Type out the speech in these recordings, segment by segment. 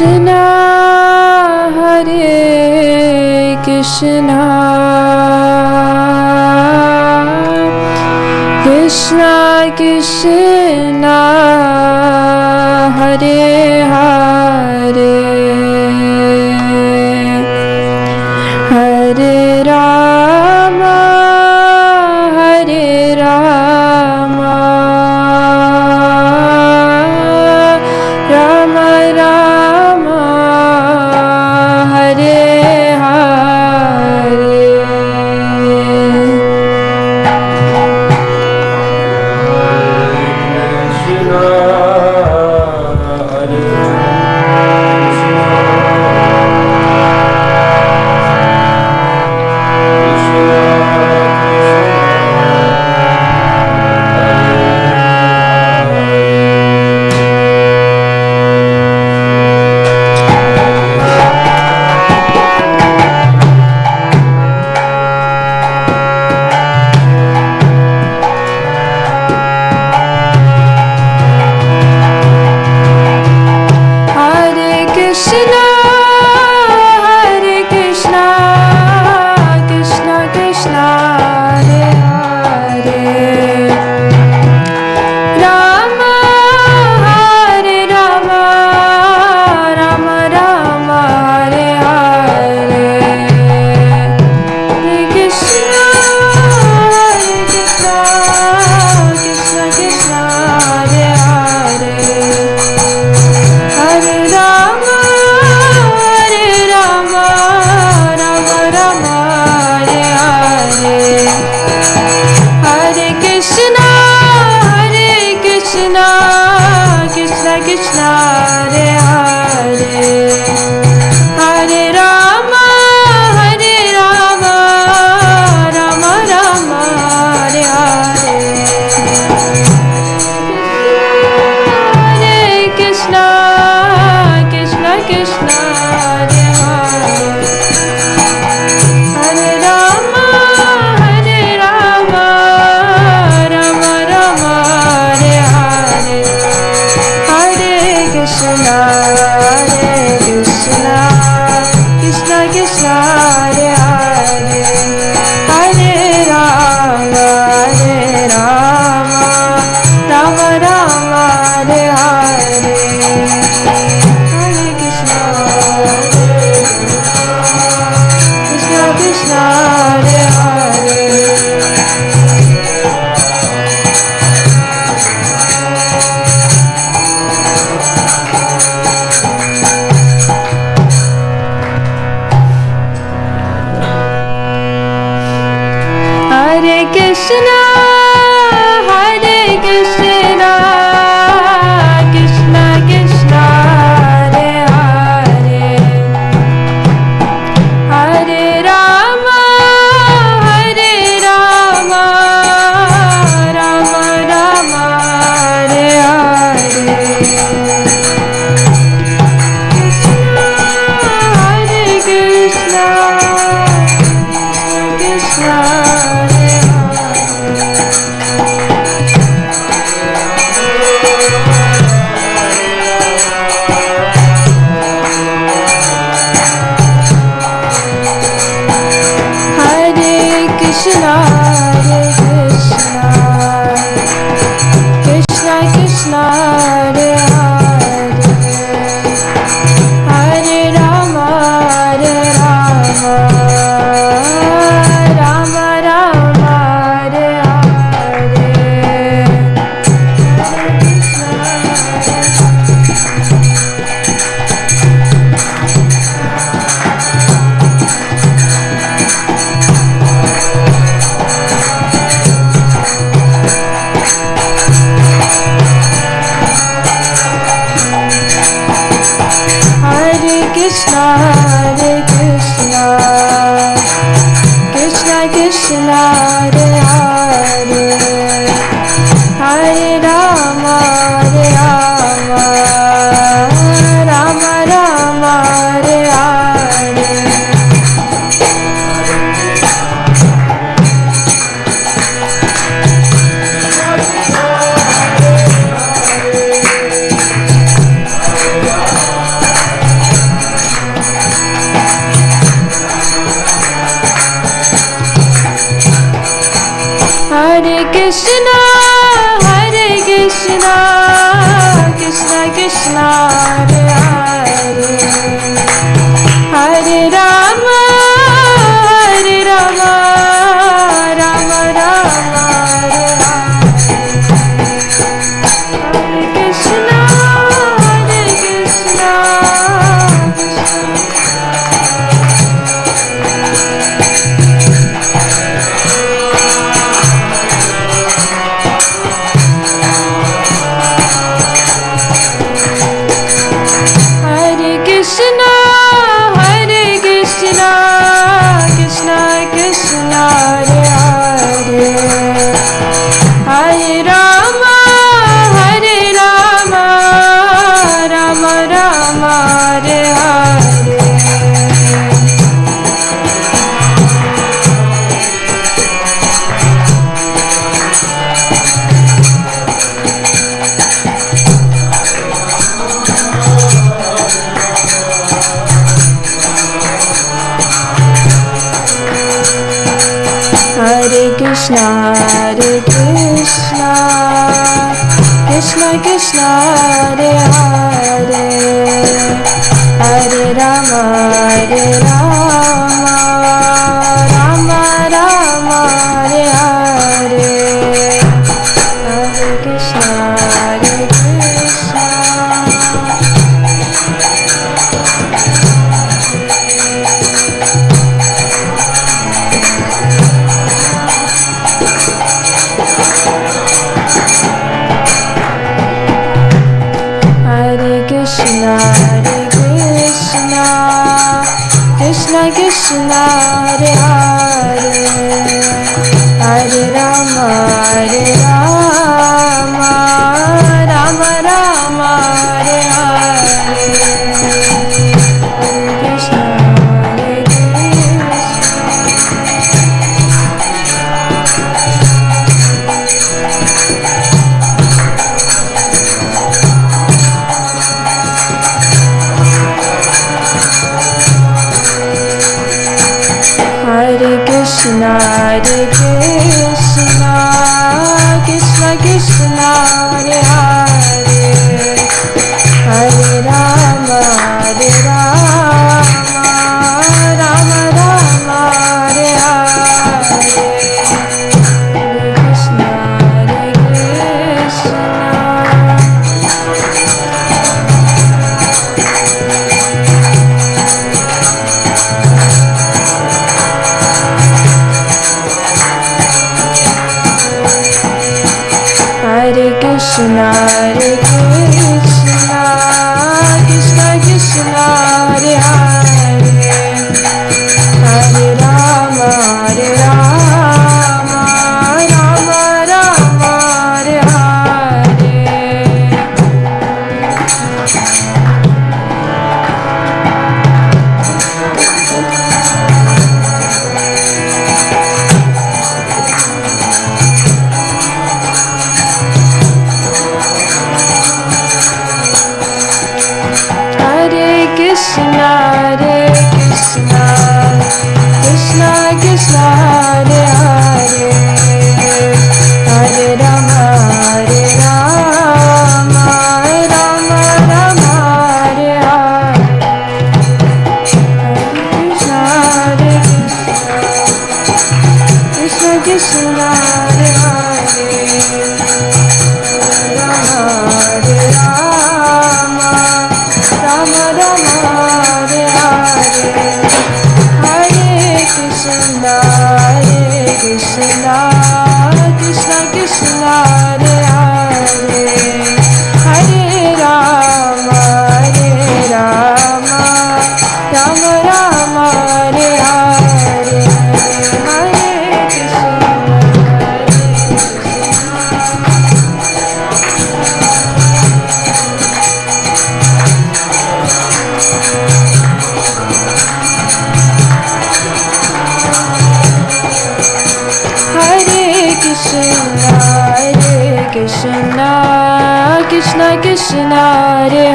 Krishna, Hare Krishna, Krishna Krishna, Hare Hare, Hare Rama, Hare Rama, Rama Rama, Hare Hare.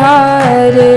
Hare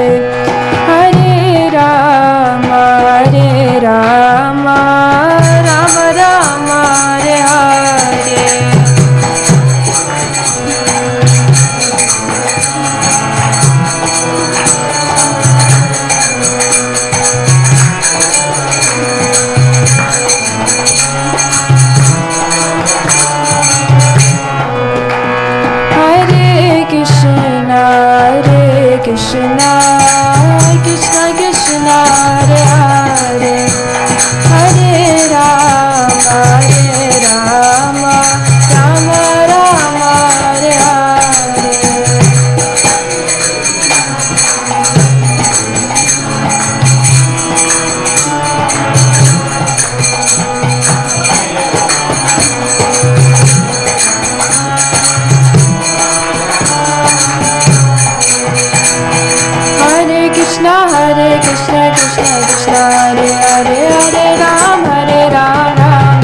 Krishna Krishna Krishna Hare Hare Hare Ram Ram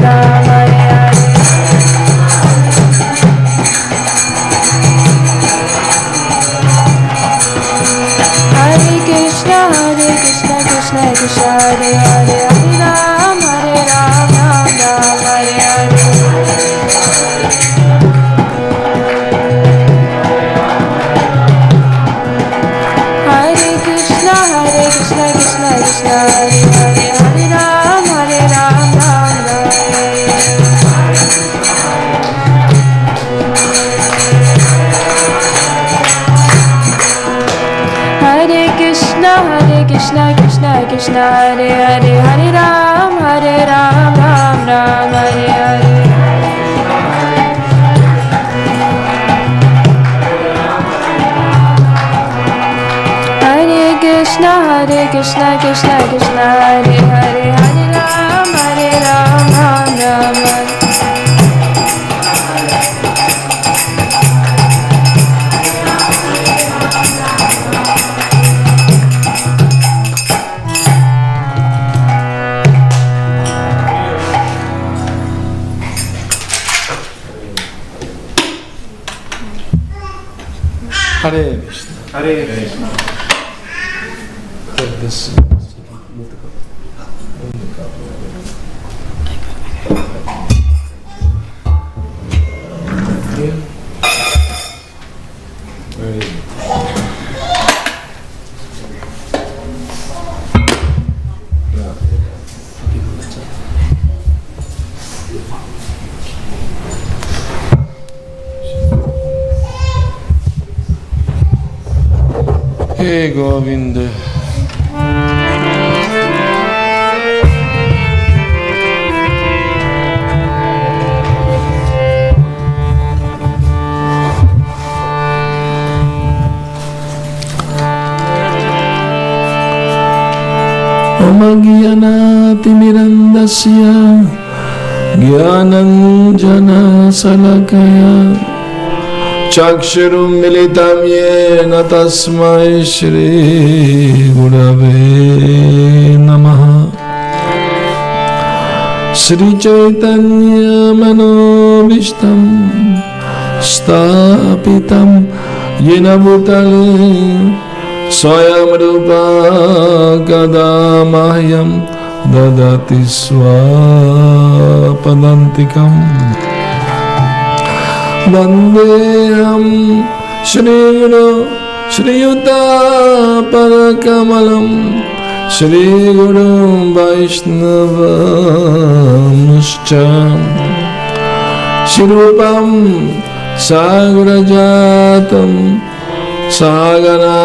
Ram Hare Hare. Hare Krishna Krishna Krishna Hare Hare Hare Ram Ram Ram Hare Hare. Hare Krishna Krishna Krishna Hare Hare Hare Ram Ram Ram Hare. Hare Krishna Krishna Krishna Hare Hare Hare Ram Ram Ram Hare Hare. Hare Krishna Krishna Krishna Hare Hare Hare Ram Ram Ram Hare. Hare Krishna. Hare Krishna. Take this. Move the cup. Here. Very good. Hey Govinda. Omagyanatimirandasya Gyananjana Salakaya Chakshurum militam yena tasmai Shri Gurave Namaha. Shri Chaitanya Manobishtam Stapitam Yena Bhutale Swayam Rupa Kadamahyam Dadati Swapadantikam. Vandeham Shri Guru Shri Yuta Parakamalam Shri Guru Vaishnavamuscha Shirupam Sagurajatam Sagana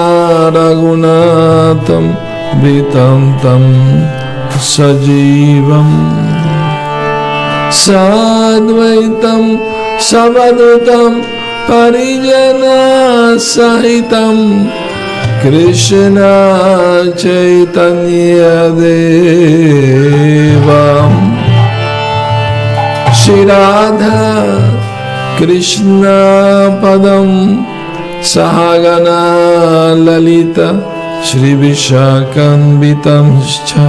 Ragunatam Vitam Tam Sajivam Sadvaitam Savadutam Parijana Sahitam Krishna Chaitanya Devam Shri Radha Krishna Padam Sahagana Lalita Shri Vishakanvitam Scha.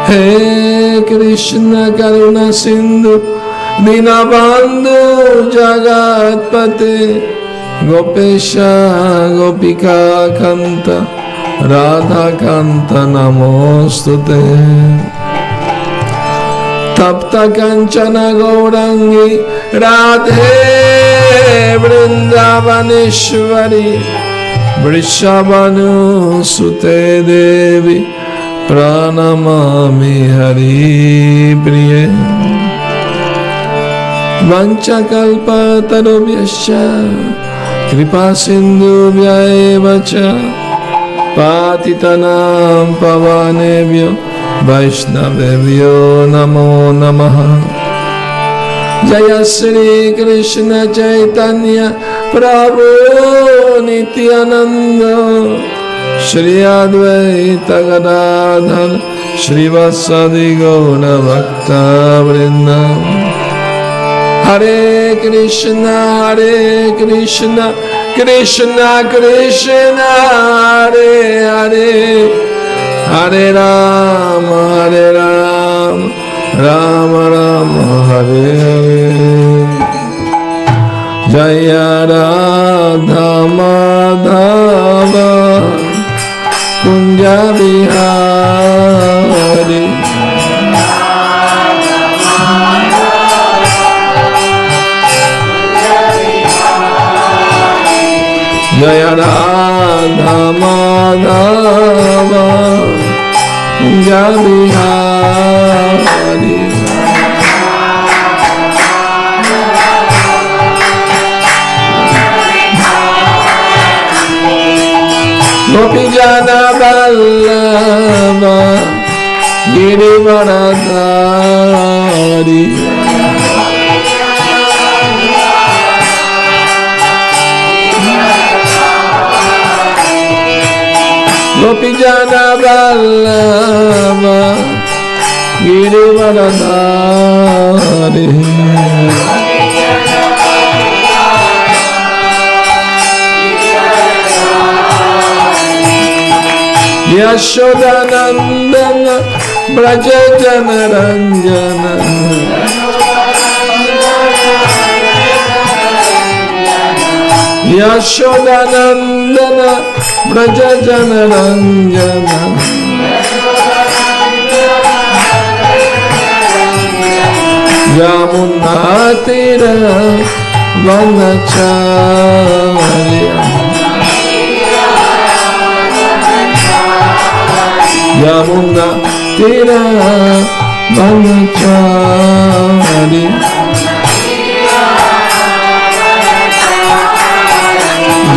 Hey Krishna Karuna Sindhu Dinabandhu Jagatpate Gopesha Gopika Kanta Radha Kanta Namostute. Tapta Kanchana Gaurangi Radhe Vrindavaneshwari Vrishabhanu Sute Devi Pranamami Hari Priye. Vanchakalpa tarubhyascha kripa sindhubhya eva cha patitanam pavanebhyo vaishnavebhyo namo namaha. Jaya Shri Krishna Chaitanya Prabhu Nityananda Shri Advaita Gadadhar Shri Vasadi Gaura Bhakta Vrinda. Hare Krishna Krishna Krishna Hare Hare Hare Rama Rama Rama Hare Hare Jaya Radha Madhava Kunja Bihari Jaya Radha Madhava Kunja Bihari Gopi Jana Vallabha Girivaradhari Gopi Jana Vallabha Girivaradhari Yashodanandana Braja Jana Ranjana Yashodanandana Braja Jana Ranjana Yamuna Tira Vanacharya Yamuna Tira Vanacharya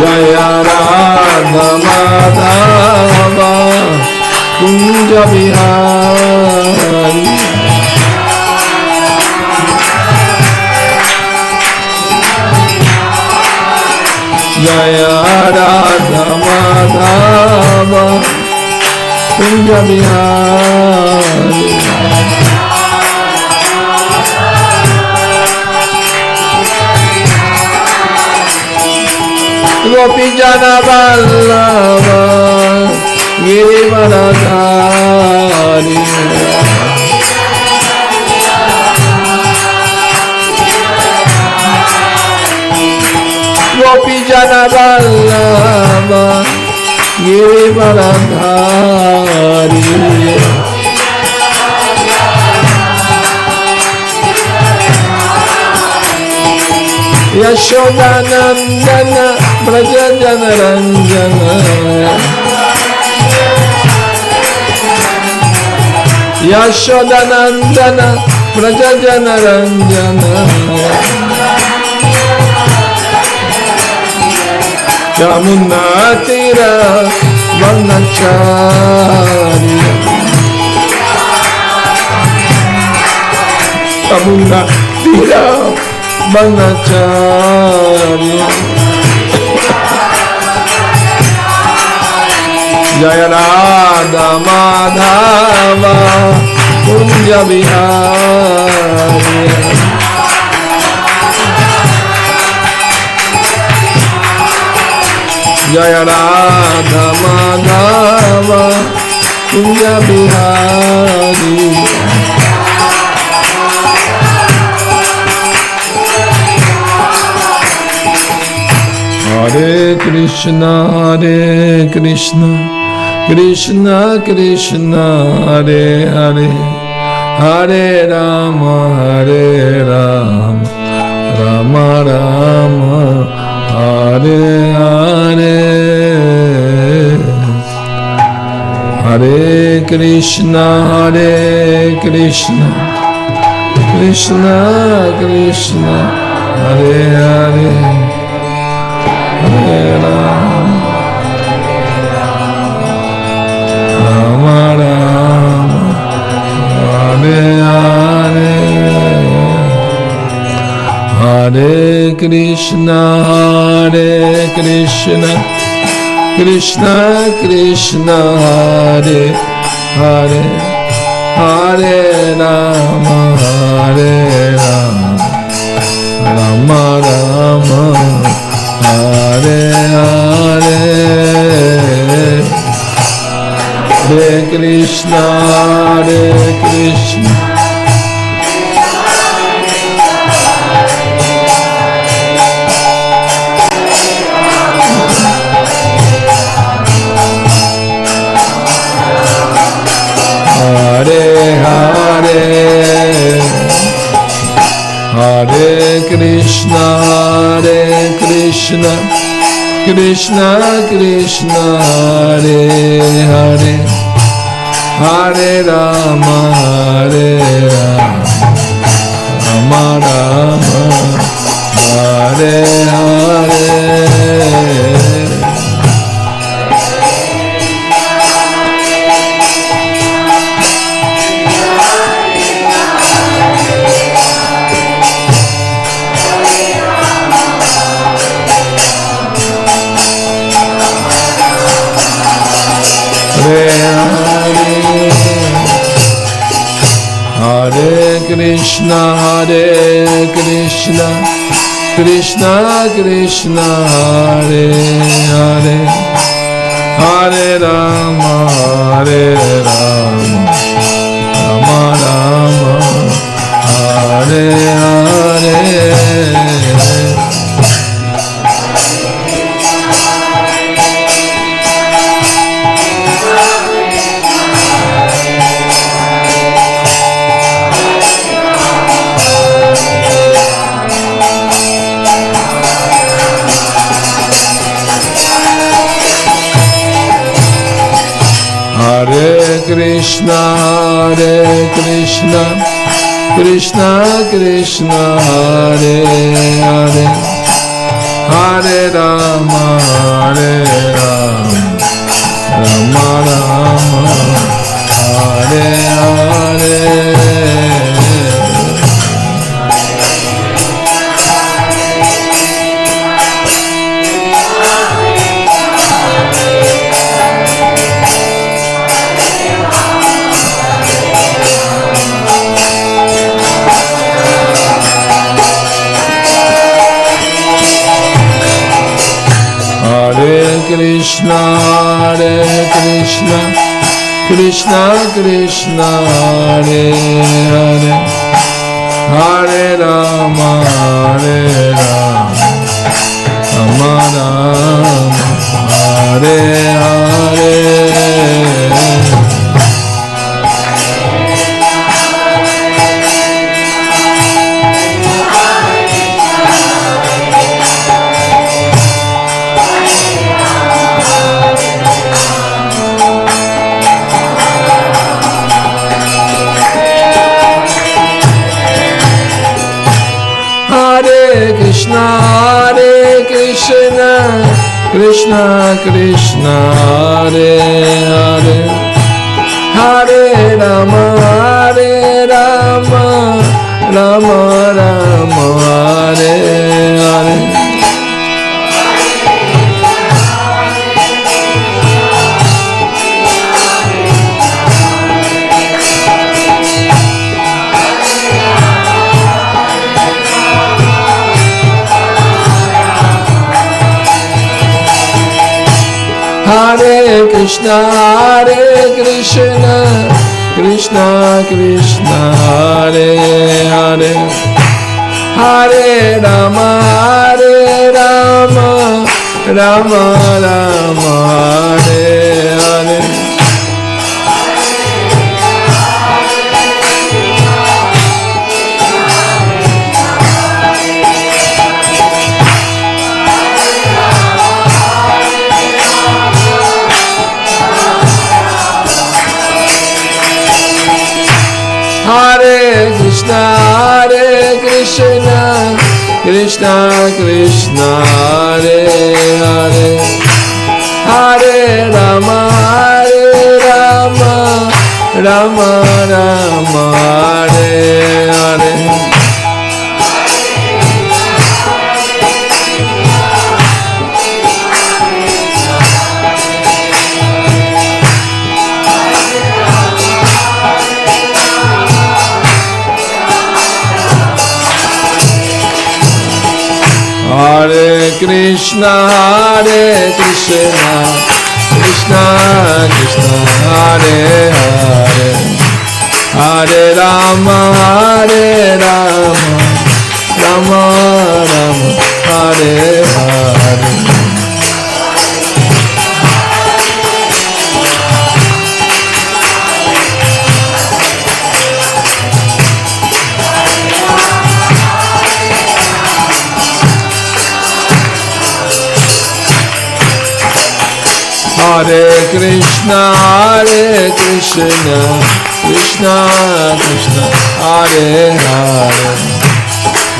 Jaya Radha Madhava Kunja Bihari Jaya Radha Madhava Kunja Bihari Gopi Jana Vallabha Girivaradhari Gopi Jana Vallabha Girivaradhari Yashodanandana Braja Jana Ranjana Yashodanandana Braja Jana Ranjana Yamuna Tira Vanacharya Yamuna Tira Vanacharya Jaya Radha Madhava Kunja Bihari Jaya Radha Madhava Kunja Bihari Hare Krishna Krishna Krishna Hare Hare Hare Rama Rama Rama Hare Hare Hare Krishna Krishna Krishna Hare Hare Hare Rama Rama Hare Hare Hare Krishna Krishna Krishna Hare Hare Hare Rama Rama Hare Hare, Hare Krishna, Hare Krishna, Hare Hare, Hare Krishna, Hare Krishna, Krishna Krishna, Hare Hare, Hare Rama, Hare Rama, Rama Rama, Hare Hare. Hare Krishna, Hare Krishna, Krishna Krishna, Hare Hare, Hare Rama, Hare Rama, Rama Rama, Hare Hare. Hare Krishna, Hare Krishna, Krishna Krishna, Hare Hare, Hare Rama, Hare Rama, Rama Rama, Hare Hare. Hare Krishna, Hare Krishna, Krishna Krishna, Hare Hare, Hare Rama, Hare Rama, Rama Rama, Hare Hare. Hare Krishna, Hare Krishna, Krishna Krishna, Hare Hare, Hare Rama, Hare Rama, Rama Rama, Hare Hare. Hare Krishna, Hare Krishna, Krishna Krishna, Hare Hare, Hare Rama, Hare Rama, Rama Rama, Hare Hare. Hare Krishna, Hare Krishna, Krishna Krishna, Hare Hare, Hare Rama, Hare Rama, Rama Rama, Hare Hare. Hare Krishna, Hare Krishna, Krishna Krishna, Hare Hare, Hare Rama, Hare Rama, Rama Rama, Hare Hare. Hare Krishna, Hare Krishna, Krishna Krishna, Hare Hare,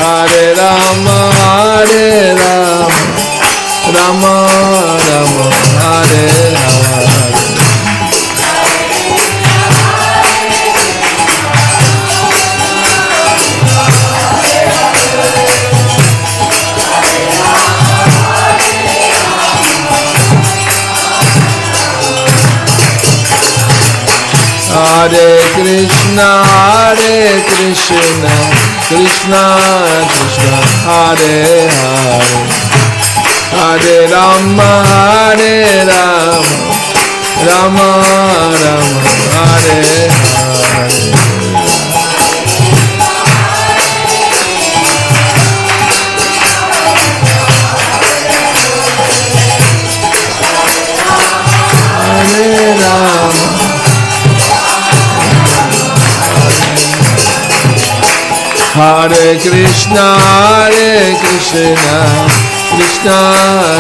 Hare Rama, Hare Rama, Rama Rama, Hare Hare. Hare Krishna, Hare Krishna, Krishna Krishna, Hare Hare, Hare Rama, Hare Rama, Rama Rama, Hare Hare. Hare Rama. Hare Krishna, Hare Krishna, Krishna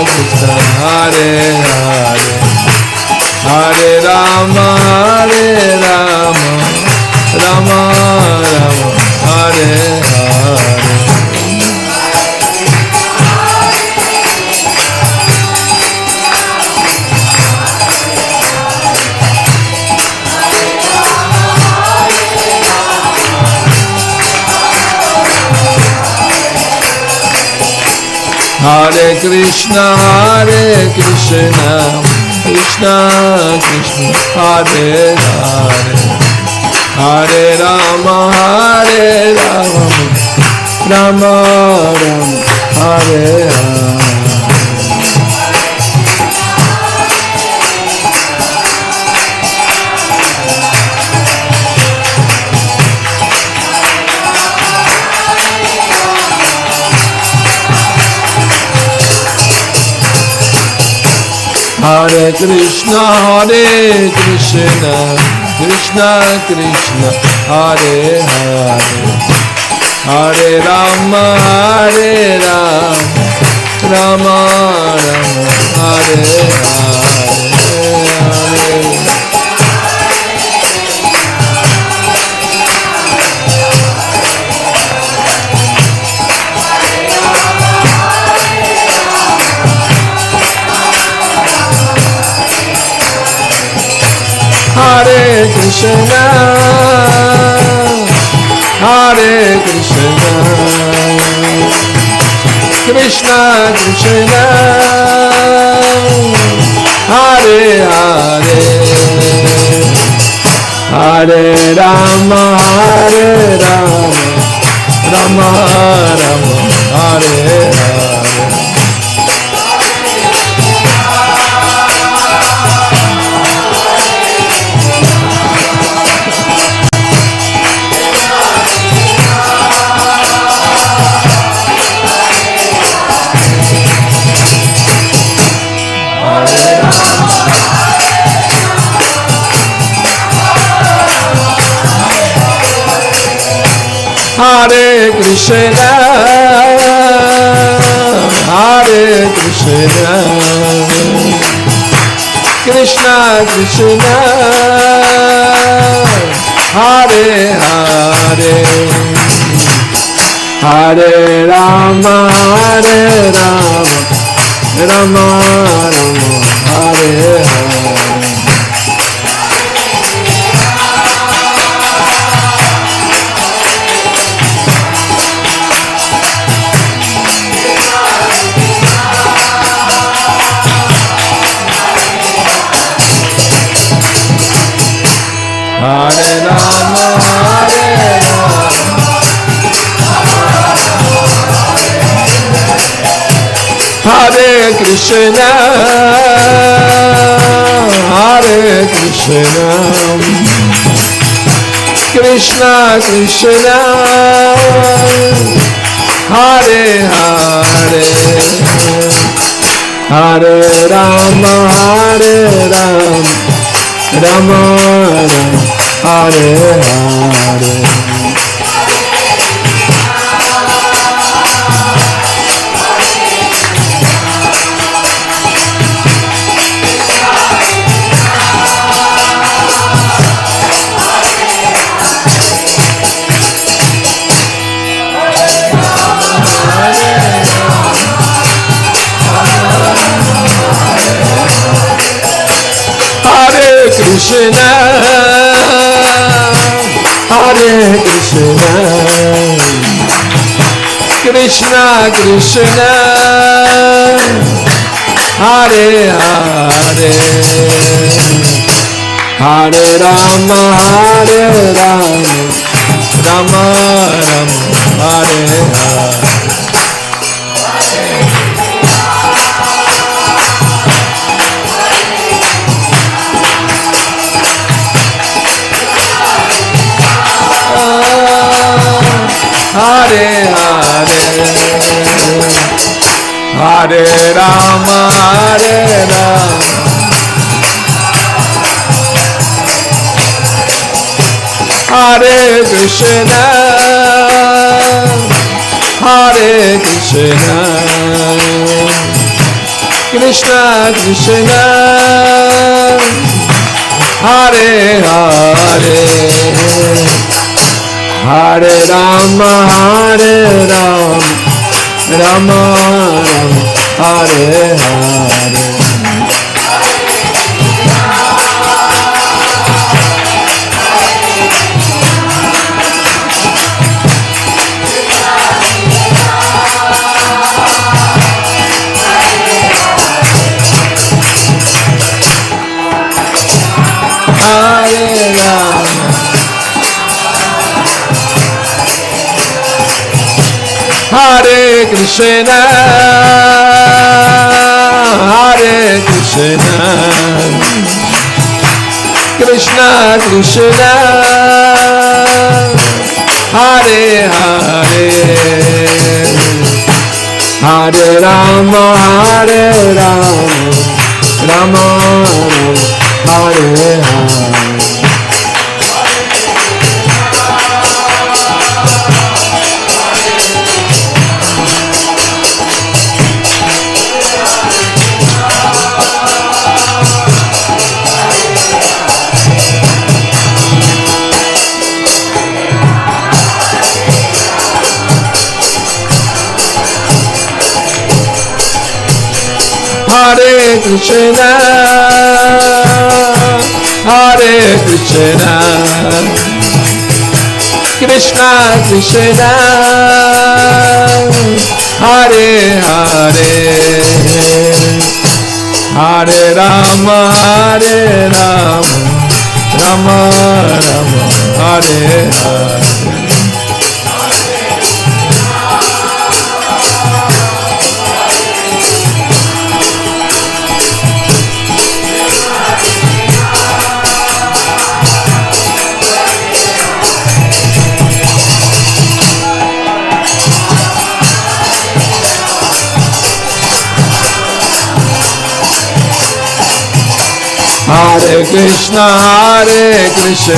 Krishna, Hare Hare, Hare Rama, Hare Rama, Rama Rama, Hare Hare. Hare Krishna, Hare Krishna, Krishna Krishna, Hare Hare, Hare Rama, Hare Rama, Rama Rama, Hare Hare. Hare Krishna, Hare Krishna, Krishna Krishna, Hare Hare, Hare Rama, Hare Rama, Rama Rama, Hare Hare. Hare Krishna, Hare Krishna, Krishna Krishna, Hare Hare, Hare Rama, Hare Rama, Rama Rama, Hare Hare. Hare Krishna, Hare Krishna, Krishna Krishna, Hare Hare, Hare Rama, Hare Rama, Rama Rama, Hare Hare. Hare Rama, Hare Rama, Krishna, Hare Krishna, Krishna Krishna, Hare Hare, Hare Rama, Hare Rama, Rama Rama, Hare Hare. Krishna, Hare Krishna, Krishna Krishna, Hare Hare, Hare Rama, Hare Rama, Rama Rama, Hare Hare. Hare Hare, Hare Rama, Hare Rama, Hare Krishna, Hare Krishna, Krishna Krishna, Hare Hare, Hare Rama, Hare Rama, Rama Rama, Hare Hare. Hare Rama, Hare Krishna, Hare Krishna, Krishna Krishna, Hare Hare, Hare Rama, Hare Rama, Rama Rama, Hare Hare. Hare Krishna, Hare Krishna, Krishna Krishna, Hare Hare, Hare Rama, Hare Rama, Rama Rama, Hare Hare. Hare Krishna, Hare Krishna,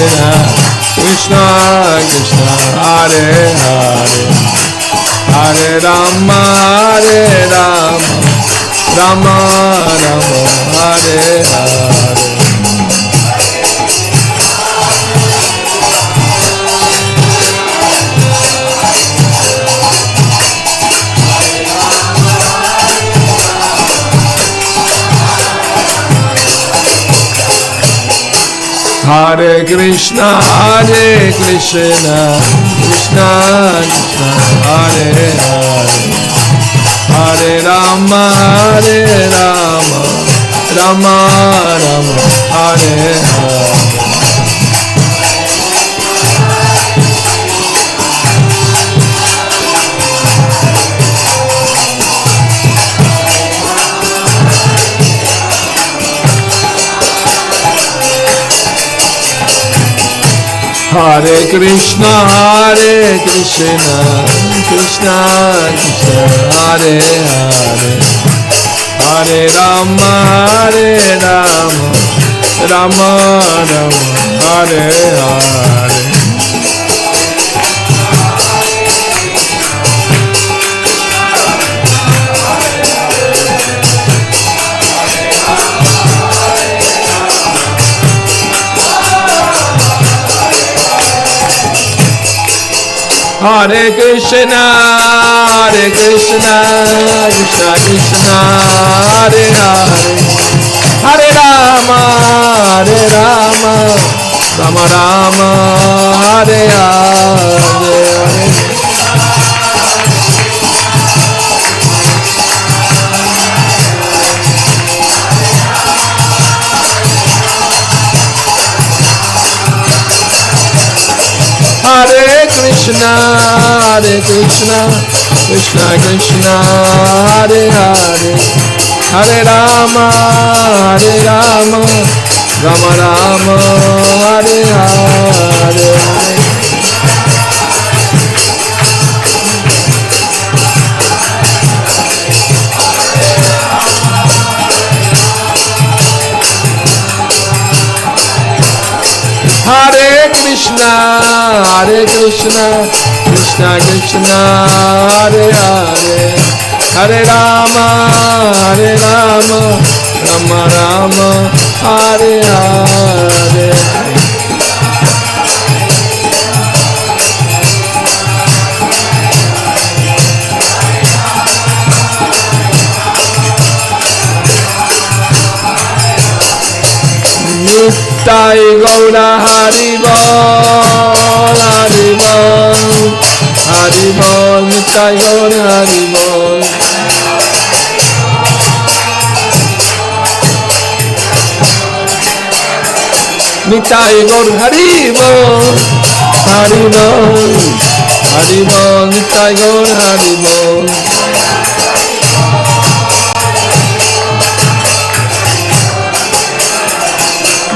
Krishna Krishna, Hare Hare, Hare Rama, Hare Rama, Rama Rama, Hare Hare. Hare Krishna, Hare Krishna, Krishna Krishna, Hare Hare, Hare Rama, Hare Rama, Rama Rama, Hare Hare. Hare Krishna, Krishna Krishna, Hare Hare, Hare Rama, Rama Rama, Hare Hare. Hare Krishna, Krishna Krishna, Hare Hare, Hare Rama, Rama Rama, Hare Hare. Hare Krishna, Krishna Krishna, Hare Hare, Hare Rama, Rama Rama, Hare Hare. Hare Krishna, Krishna Krishna, Hare Hare, Hare Rama, Rama Rama, Hare Hare. Nittai Gaura Hari Bol, Hari Bol, Hari Bol, Nittai Gaura Hari Bol. Nittai Gaura Hari Bol, Hari Bol, Hari Bol, Nittai Gaura Hari Bol.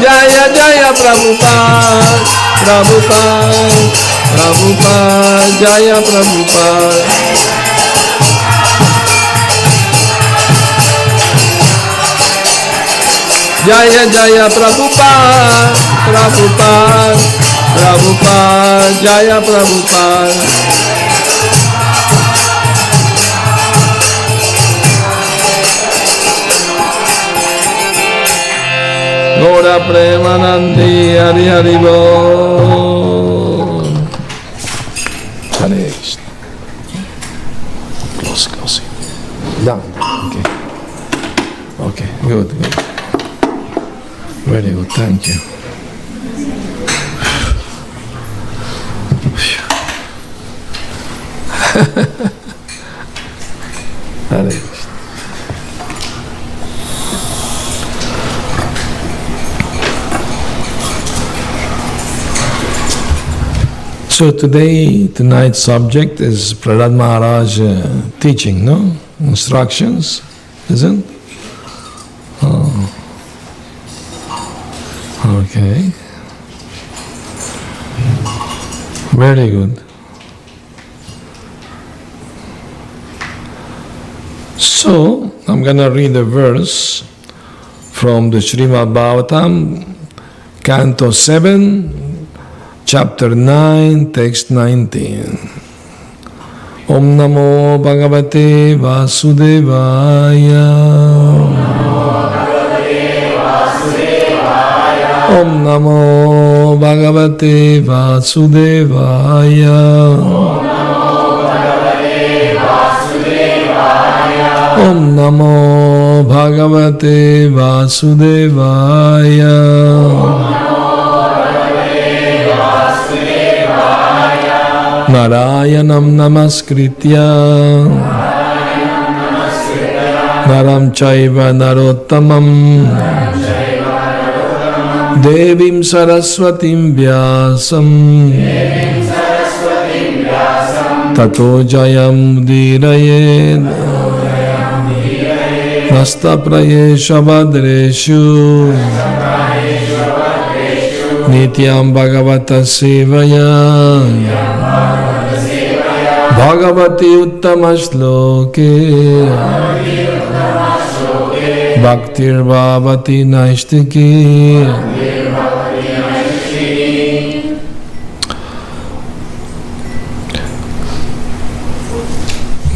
Jaya Jaya Prabhupada, Prabhupada, Prabhupada, Jaya Prabhupada. Jaya Jaya Prabhupada, Prabhupada, Prabhupada, Jaya Prabhupada. Gaura Premanandi, Hari Hari Bol. Hare Krishna. Close. Done. Okay, good. Very good, thank you. Hare Krishna. So tonight's subject is Prahlad Maharaj teaching, no? Instructions, isn't? Oh. Okay. Very good. So, I'm going to read a verse from the Srimad Bhagavatam, Canto 7, Chapter 9, Text 19. Om Namo Bhagavate Vasudevaya. Om Namo Bhagavate Vasudevaya. Om Namo Bhagavate Vasudevaya. Narayanam Namaskritya Naram Chaiva Narottamam Devim Saraswatim Vyasam Tato Jayam Dirayed Nasta Prayesha Vadreshu Nityam Bhagavata Sevaya Bhagavati Uttama Shloke Bhaktir Bhavati Naistiki.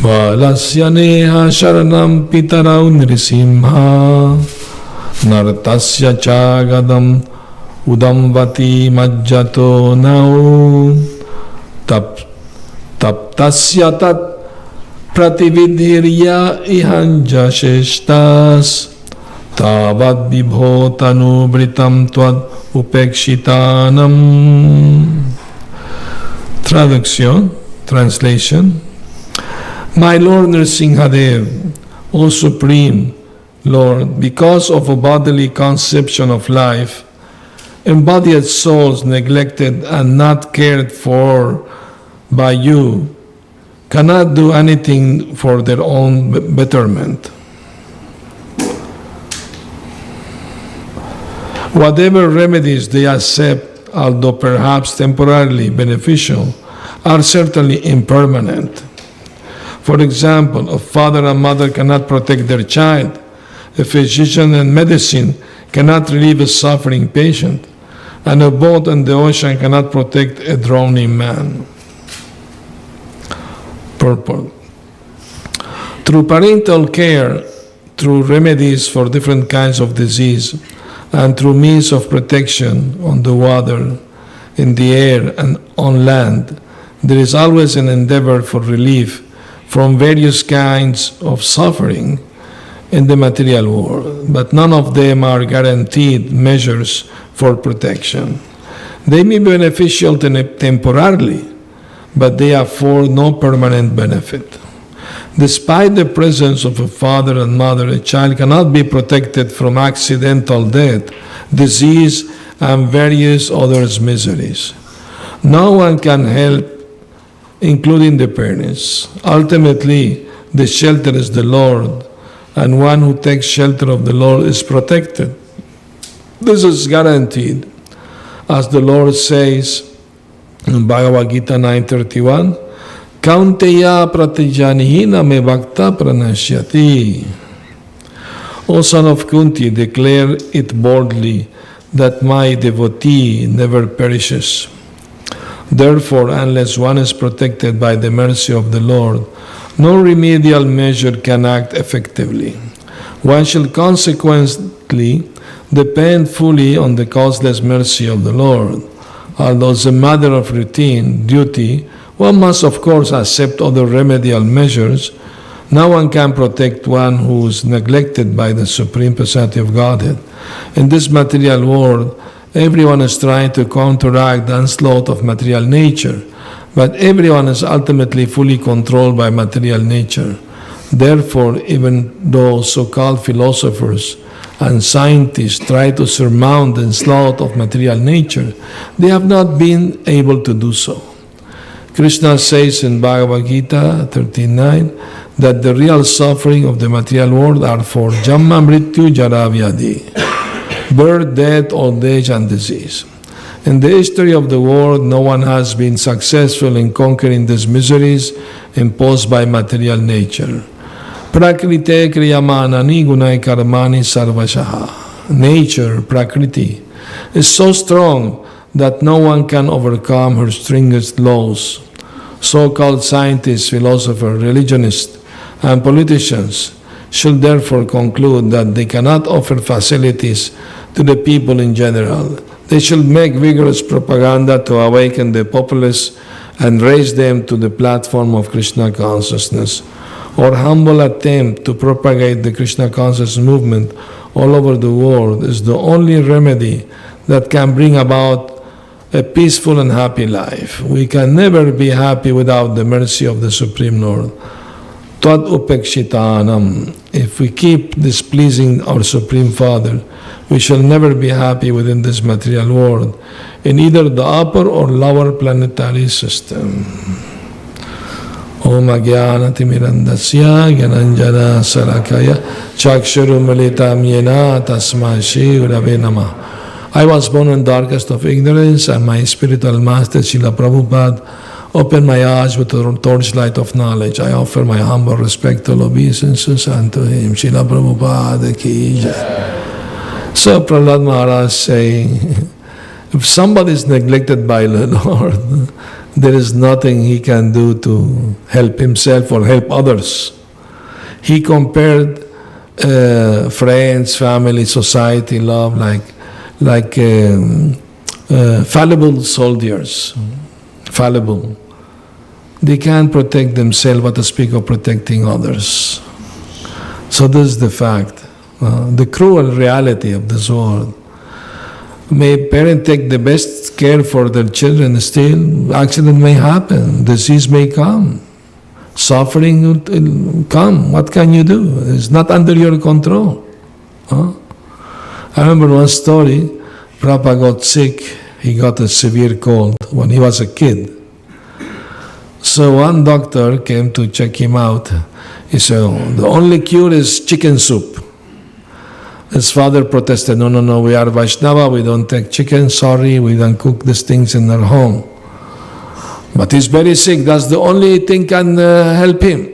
Balasya neha sharanam pitarau nrisimha nartasya chagadam udamvati majjato nau taptasya tat pratividhirya ihanja sheshtas tavad vibhotanu britam tvad upekshitanam. Translation. My Lord Nrsimhadev, O Supreme Lord, because of a bodily conception of life, embodied souls neglected and not cared for by you cannot do anything for their own betterment. Whatever remedies they accept, although perhaps temporarily beneficial, are certainly impermanent. For example, a father and mother cannot protect their child. A physician and medicine cannot relieve a suffering patient. And a boat on the ocean cannot protect a drowning man. Purport. Through parental care, through remedies for different kinds of disease, and through means of protection on the water, in the air, and on land, there is always an endeavor for relief from various kinds of suffering in the material world, but none of them are guaranteed measures for protection. They may be beneficial temporarily, but they afford no permanent benefit. Despite the presence of a father and mother, a child cannot be protected from accidental death, disease, and various other miseries. No one can help, including the parents. Ultimately, the shelter is the Lord, and one who takes shelter of the Lord is protected. This is guaranteed, as the Lord says in Bhagavad Gita 9:31, Kaunteya pratijanihina me bhakta pranashyati. O son of Kunti, declare it boldly that my devotee never perishes. Therefore, unless one is protected by the mercy of the Lord, no remedial measure can act effectively. One shall consequently depend fully on the causeless mercy of the Lord. Although as a matter of routine, duty, one must of course accept other remedial measures. No one can protect one who is neglected by the Supreme Personality of Godhead. In this material world, everyone is trying to counteract the onslaught of material nature, but everyone is ultimately fully controlled by material nature. Therefore, even though so-called philosophers and scientists try to surmount the onslaught of material nature, they have not been able to do so. Krishna says in Bhagavad Gita 13:9 that the real suffering of the material world are for Jamma, Mrityu, Jara, Vyadhi, birth, death, old age, and disease. In the history of the world, no one has been successful in conquering these miseries imposed by material nature. Prakrite kriyamanani gunai karmani sarvashaha. Nature, Prakriti, is so strong that no one can overcome her stringent laws. So-called scientists, philosophers, religionists, and politicians should therefore conclude that they cannot offer facilities to the people in general. They should make vigorous propaganda to awaken the populace and raise them to the platform of Krishna consciousness. Our humble attempt to propagate the Krishna consciousness movement all over the world is the only remedy that can bring about a peaceful and happy life. We can never be happy without the mercy of the Supreme Lord. Tvad upekshitanam. If we keep displeasing our Supreme Father, we shall never be happy within this material world, in either the upper or lower planetary system. Om Agyanatimirandasya Gyananjana Sarakaya Chakshurumalitam Yena Tasma Shri Gurave Namah. I was born in darkest of ignorance, and my spiritual master, Srila Prabhupada, opened my eyes with the torchlight of knowledge. I offer my humble respectful obeisances unto him. Srila Prabhupada ki jai. So Prahlad Maharaj saying, if somebody is neglected by the Lord, there is nothing he can do to help himself or help others. He compared friends, family, society, love like fallible soldiers. Fallible. They can't protect themselves, but to speak of protecting others. So this is the fact. The cruel reality of this world. May parents take the best care for their children, still accident may happen, disease may come, suffering will come. What can you do? It's not under your control. I remember one story. Prabhupada got sick. He got a severe cold when he was a kid. So one doctor came to check him out. He said, the only cure is chicken soup. His father protested, no, we are Vaishnava, we don't take chicken, sorry, we don't cook these things in our home. But he's very sick, that's the only thing can help him.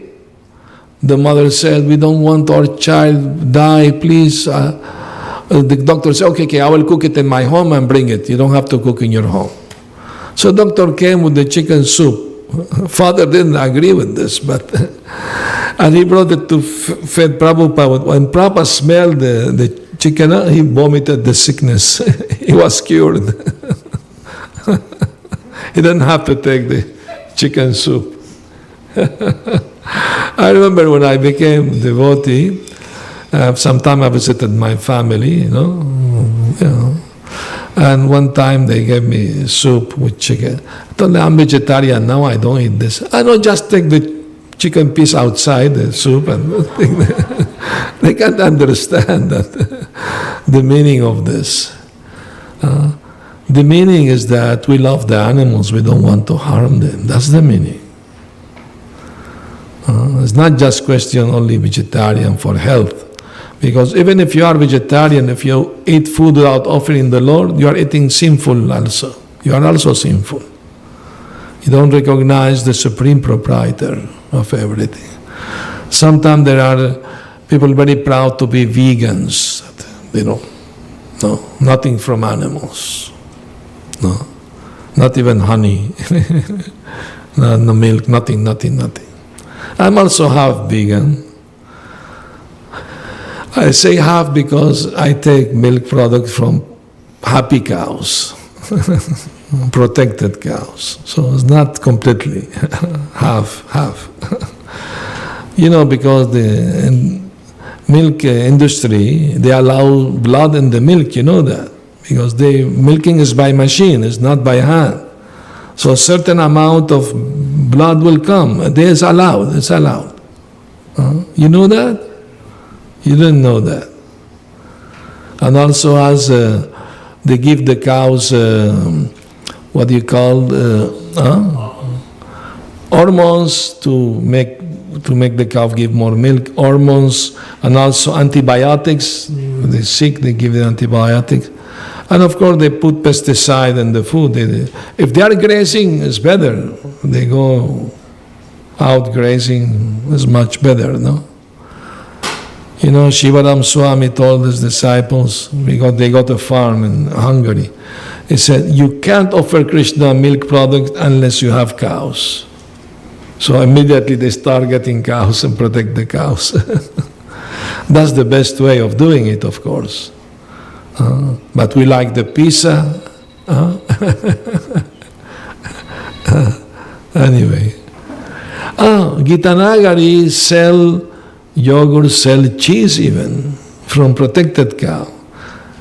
The mother said, we don't want our child die, please. The doctor said, okay, I will cook it in my home and bring it. You don't have to cook in your home. So doctor came with the chicken soup. Father didn't agree with this, but and he brought it to fed Prabhupada. When Prabhupada smelled the chicken, he vomited the sickness. He was cured. He didn't have to take the chicken soup. I remember when I became devotee, sometime I visited my family, you know. And one time they gave me soup with chicken. I told them, I'm vegetarian now, I don't eat this. I don't just take the chicken piece outside the soup and they can't understand that the meaning of this. The meaning is that we love the animals, we don't want to harm them. That's the meaning. It's not just question only vegetarian for health. Because even if you are vegetarian, if you eat food without offering the Lord, you are eating sinful also. You are also sinful. You don't recognize the supreme proprietor of everything. Sometimes there are people very proud to be vegans. They don't. No, nothing from animals. No, not even honey. No milk, nothing. I'm also half vegan. I say half because I take milk product from happy cows, protected cows. So it's not completely half. You know, because the milk industry, they allow blood in the milk, you know that. Because the milking is by machine, it's not by hand. So a certain amount of blood will come. It's allowed. You know that? You didn't know that. And also as they give the cows, what do you call, hormones to make the cow give more milk, hormones, and also antibiotics. They're sick, they give them antibiotics. And of course they put pesticide in the food. If they are grazing, it's better. They go out grazing, it's much better, no? You know, Shivaram Swami told his disciples, they got a farm in Hungary. He said, you can't offer Krishna milk product unless you have cows. So immediately they start getting cows and protect the cows. That's the best way of doing it, of course. But we like the pizza. Anyway. Gitanagari sell yogurt, sell cheese even from protected cow.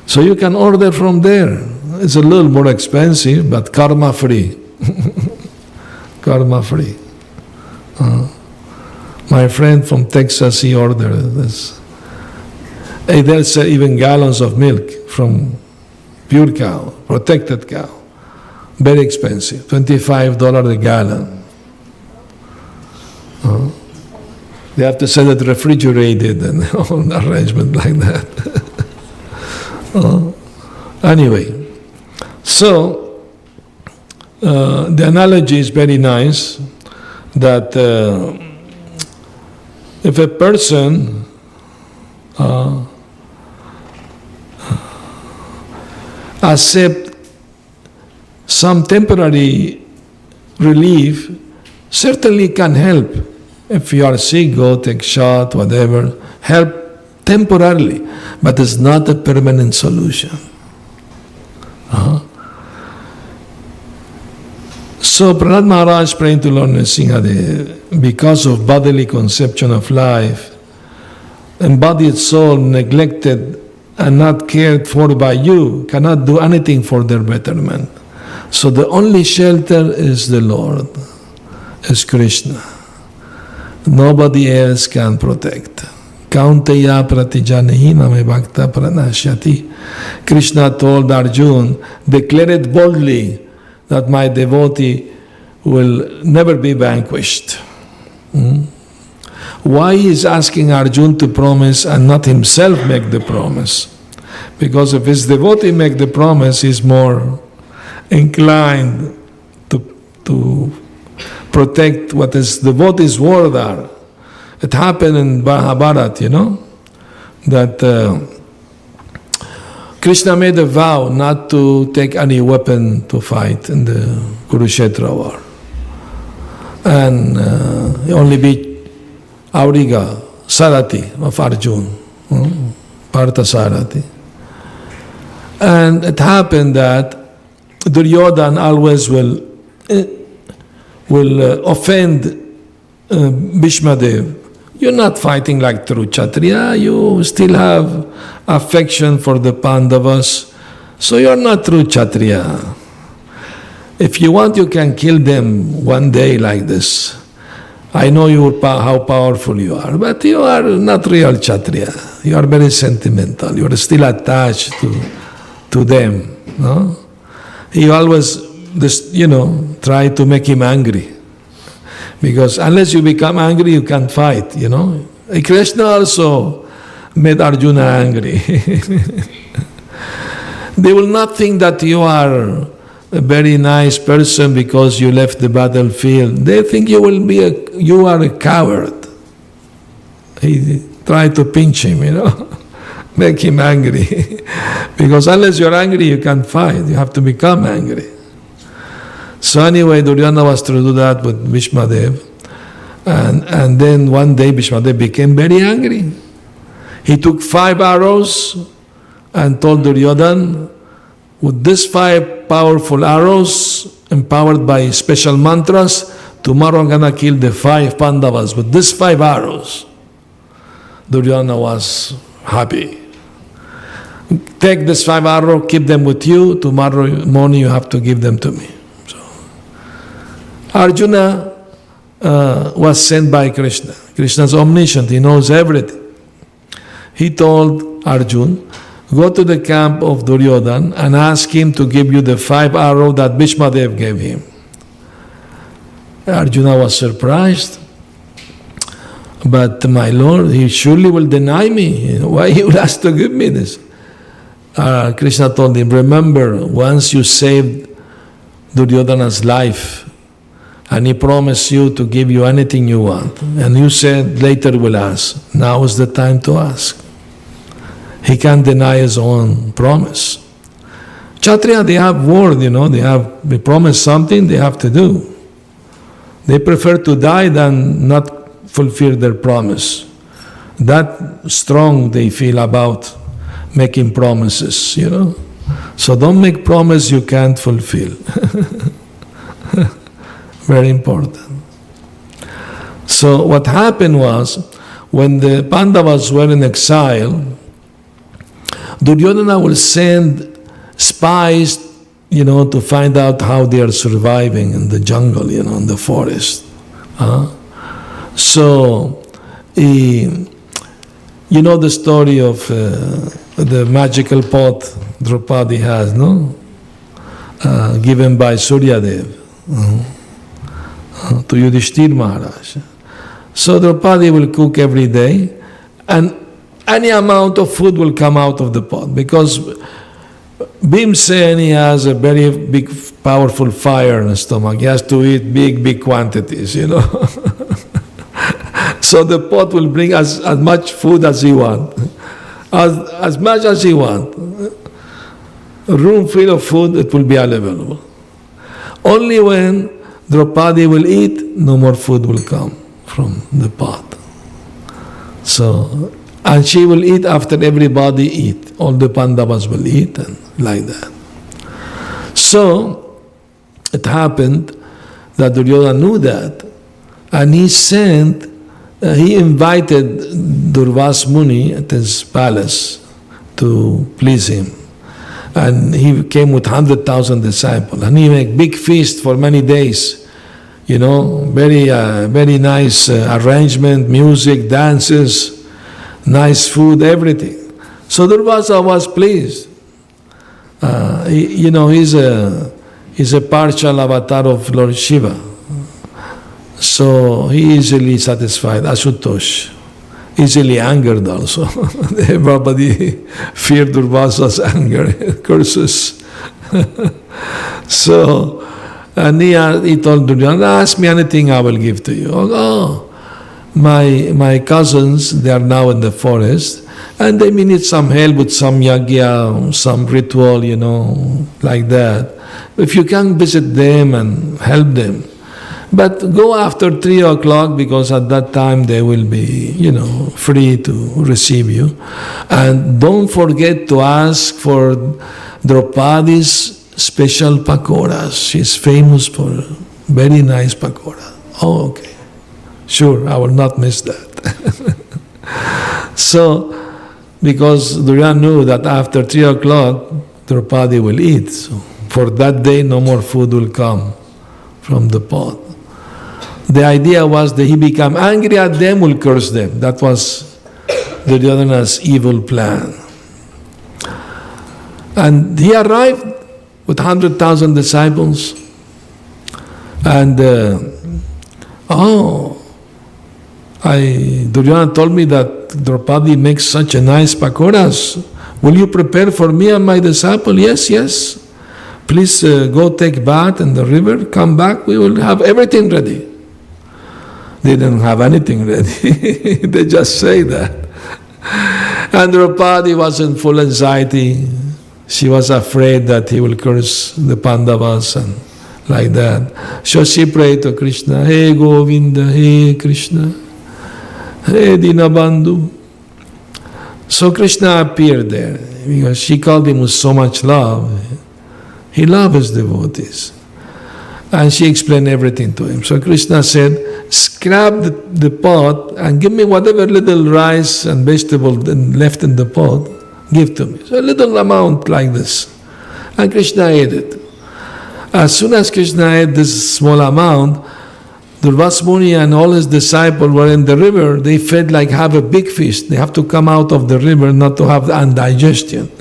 So you can order from there. It's a little more expensive, but karma free. Karma free. My friend from Texas, he ordered this. There's even gallons of milk from pure cow, protected cow. Very expensive, $25 a gallon. They have to sell it refrigerated and all arrangement like that. Anyway, so the analogy is very nice that if a person accept some temporary relief, certainly can help. If you are sick, go take shot, whatever, help temporarily, but it's not a permanent solution. So Prahlad Maharaj praying to Lord Nrsimhadev, because of bodily conception of life, embodied soul neglected and not cared for by you, cannot do anything for their betterment. So the only shelter is the Lord, is Krishna. Nobody else can protect. Kaunteya pratijanehina me bhakta pranashyati. Krishna told Arjuna, declare it boldly that my devotee will never be vanquished. Why is asking Arjuna to promise and not himself make the promise? Because if his devotee make the promise, he's more inclined to protect what his devotee's word are. It happened in Mahabharata, that Krishna made a vow not to take any weapon to fight in the Kurukshetra war. And he only beat Auriga, Sarati of Arjuna, Partha Sarati. And it happened that Duryodhana always will offend Bhishmadev. You're not fighting like true Kshatriya, you still have affection for the Pandavas, so you're not true Kshatriya. If you want, you can kill them one day like this. I know how powerful you are, but you are not real Kshatriya. You are very sentimental. You are still attached to them. No? You always, try to make him angry. Because unless you become angry, you can't fight, Krishna also made Arjuna angry. They will not think that you are a very nice person because you left the battlefield. They think you are a coward. He tried to pinch him, make him angry. Because unless you're angry, you can't fight. You have to become angry. So anyway, Duryodhana was to do that with Bhishmadev. And then one day Bhishmadev became very angry. He took 5 arrows and told Duryodhana, with these 5 powerful arrows, empowered by special mantras, tomorrow I'm going to kill the 5 Pandavas with these 5 arrows. Duryodhana was happy. Take these 5 arrows, keep them with you. Tomorrow morning you have to give them to me. Arjuna was sent by Krishna. Krishna is omniscient, he knows everything. He told Arjuna, go to the camp of Duryodhana and ask him to give you the 5 arrows that Bhishmadev gave him. Arjuna was surprised. But my Lord, he surely will deny me. Why he will ask to give me this? Krishna told him, remember, once you saved Duryodhana's life, and he promised you to give you anything you want. And you said, later we'll ask. Now is the time to ask. He can't deny his own promise. Kshatriya, they have word, they promise something, they have to do. They prefer to die than not fulfill their promise. That strong they feel about making promises, So don't make promise you can't fulfill. Very important. So what happened was, when the Pandavas were in exile, Duryodhana will send spies, to find out how they are surviving in the jungle, in the forest. So, the story of the magical pot Draupadi has, no? Given by Suryadev. To Yudhishthir Maharaj. So Draupadi will cook every day, and any amount of food will come out of the pot, because Bhimsen, he has a very big, powerful fire in the stomach. He has to eat big quantities, So the pot will bring as much food as he wants. As much as he wants. A room full of food, it will be available. Only when Draupadi will eat, no more food will come from the pot. So, and she will eat after everybody eat. All the Pandavas will eat and like that. So, it happened that Duryodhana knew that, and he invited Durvas Muni at his palace to please him. And he came with 100,000 disciples, and he made big feast for many days. Very nice arrangement, music, dances, nice food, everything. So Durvasa was pleased. He's a partial avatar of Lord Shiva. So he easily satisfied, Asutosh. Easily angered also. Everybody feared Durvasa's anger, curses. So, and he told Duryodhana, ask me anything, I will give to you. My cousins, they are now in the forest, and they may need some help with some yagya, some ritual, like that. If you can visit them and help them. But go after 3 o'clock, because at that time they will be, free to receive you. And don't forget to ask for Draupadi's special pakoras. She's famous for very nice pakora. Oh, okay. Sure, I will not miss that. So, because Duryodhana knew that after 3 o'clock, Draupadi will eat. So, for that day, no more food will come from the pot. The idea was that he become angry at them, will curse them. That was Duryodhana's evil plan. And he arrived with 100,000 disciples. And, Duryodhana told me that Draupadi makes such a nice pakoras. Will you prepare for me and my disciple? Yes. Please go take bath in the river, come back, we will have everything ready. They didn't have anything ready. They just say that. And Draupadi was in full anxiety. She was afraid that he will curse the Pandavas and like that. So she prayed to Krishna, Hey Govinda, Hey Krishna, Hey Dinabandhu. So Krishna appeared there because she called him with so much love. He loved his devotees. And she explained everything to him. So Krishna said, scrap the pot and give me whatever little rice and vegetable left in the pot, give to me. So a little amount like this. And Krishna ate it. As soon as Krishna ate this small amount, Durvas Muni and all his disciples were in the river. They felt like have a big fish. They have to come out of the river not to have indigestion.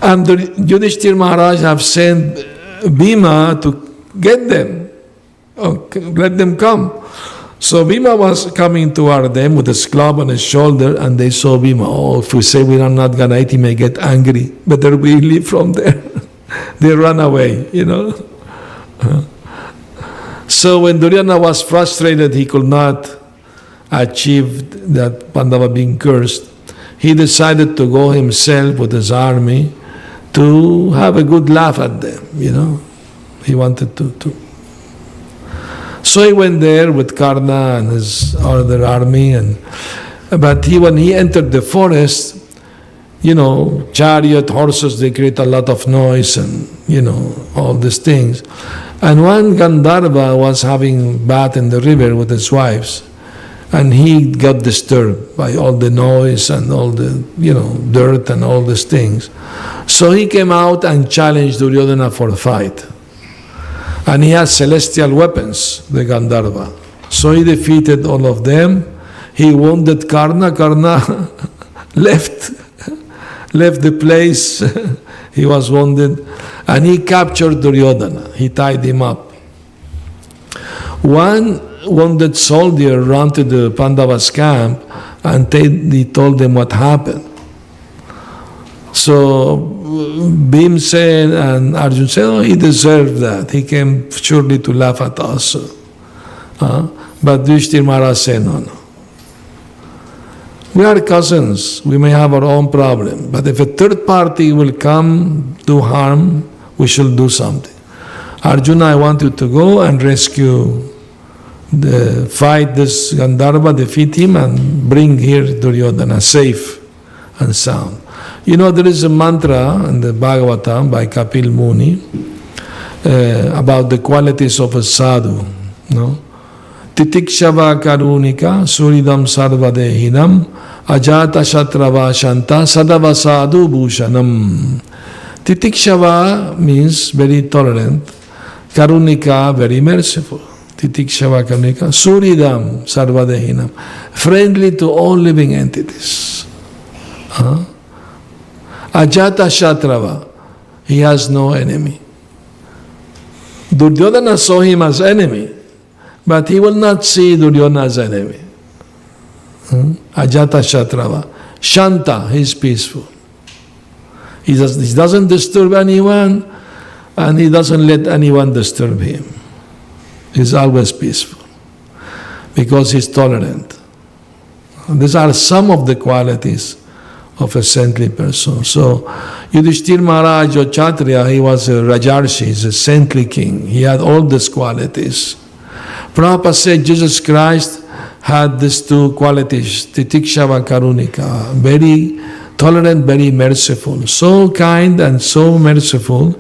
And the Yudhishthira Maharaj have sent Bhima to get them. Okay, let them come. So Bhima was coming toward them with his club on his shoulder, and they saw Bhima. Oh, if we say we are not going to eat, he may get angry. Better we leave from there. They run away, So when Duryodhana was frustrated, he could not achieve that Pandava being cursed. He decided to go himself with his army to have a good laugh at them, He wanted to. So he went there with Karna and his other army, but when he entered the forest, chariot, horses, they create a lot of noise and, all these things. And one Gandharva was having bath in the river with his wives, and he got disturbed by all the noise and all the, dirt and all these things. So he came out and challenged Duryodhana for a fight. And he has celestial weapons, the Gandharva. So he defeated all of them. He wounded Karna. Karna left the place. He was wounded. And he captured Duryodhana. He tied him up. One wounded soldier ran to the Pandavas' camp and he told them what happened. So Bhim said, and Arjun said, oh, he deserved that. He came surely to laugh at us. But Yudhishthira Maharaj said, no. We are cousins. We may have our own problem. But if a third party will come do harm, we shall do something. Arjuna, I want you to go and rescue, fight this Gandharva, defeat him, and bring here Duryodhana safe and sound. You know, there is a mantra in the Bhagavatam by Kapil Muni about the qualities of a sadhu. No? Titikshava karunika suridam sarvadehinam ajata shatrava shanta sadava sadhu bhushanam. Titikshava means very tolerant, karunika very merciful. Titikshava karunika suridam sarvadehinam, friendly to all living entities. Ajata shatrava, he has no enemy. Duryodhana saw him as enemy, but he will not see Duryodhana as enemy. Ajata shatrava. Shanta, he is peaceful. He doesn't disturb anyone, and he doesn't let anyone disturb him. He's always peaceful because he's tolerant. These are some of the qualities of a saintly person. So Yudhishthira Maharaj or Kshatriya, he was a Rajarshi, he's a saintly king. He had all these qualities. Prabhupada said Jesus Christ had these two qualities, Titikshava Karunika, very tolerant, very merciful, so kind and so merciful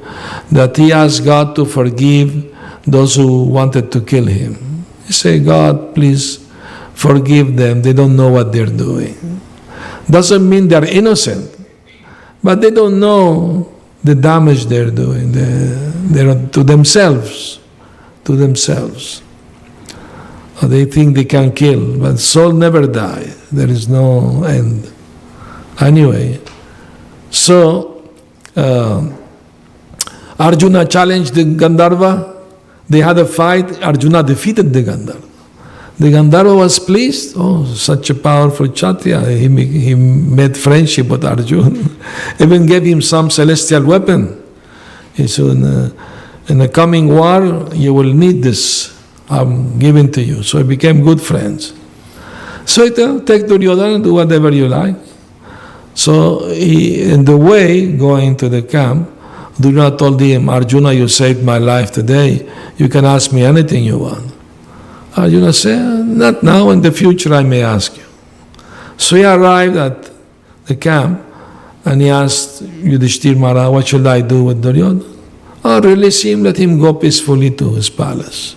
that he asked God to forgive those who wanted to kill him. He said, God, please forgive them, they don't know what they're doing. Doesn't mean they're innocent, but they don't know the damage they're doing. They're to themselves. They think they can kill, but soul never die. There is no end. Anyway, so Arjuna challenged the Gandharva. They had a fight. Arjuna defeated the Gandharva. The Gandharva was pleased. Oh, such a powerful Kshatriya. He made friendship with Arjuna. Even gave him some celestial weapon. He said, in the coming war, you will need this. I'm giving to you. So he became good friends. So he said, take Duryodhana, do whatever you like. So he, in the way, going to the camp, Duryodhana told him, Arjuna, you saved my life today. You can ask me anything you want. Arjuna said, not now, in the future I may ask you. So he arrived at the camp and he asked Yudhishthira Maharaj, what should I do with Duryodhana? Oh, release him, let him go peacefully to his palace.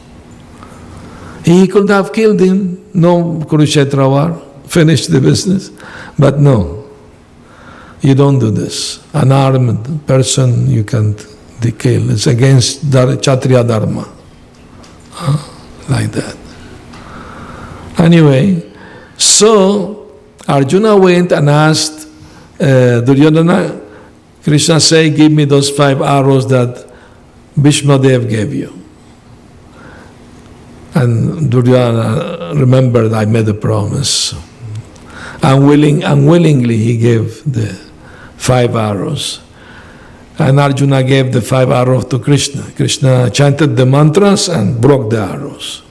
He could have killed him, no Kurukshetra war, finished the business. But no, you don't do this. An armed person you can't kill. It's against Kshatriya Dharma. Like that. Anyway, so Arjuna went and asked Duryodhana, Krishna said, give me those 5 arrows that Bhishmadev gave you. And Duryodhana remembered, I made a promise. Unwillingly he gave the 5 arrows. And Arjuna gave the 5 arrows to Krishna. Krishna chanted the mantras and broke the arrows.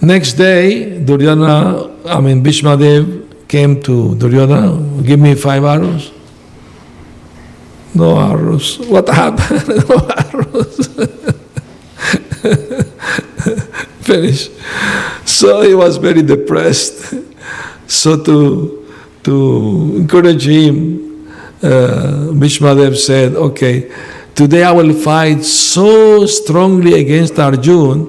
Next day, Bhishmadev came to Duryodhana, give me 5 arrows. No arrows. What happened? No arrows. Finish. So he was very depressed. So to encourage him, Bhishmadev said, okay, today I will fight so strongly against Arjuna,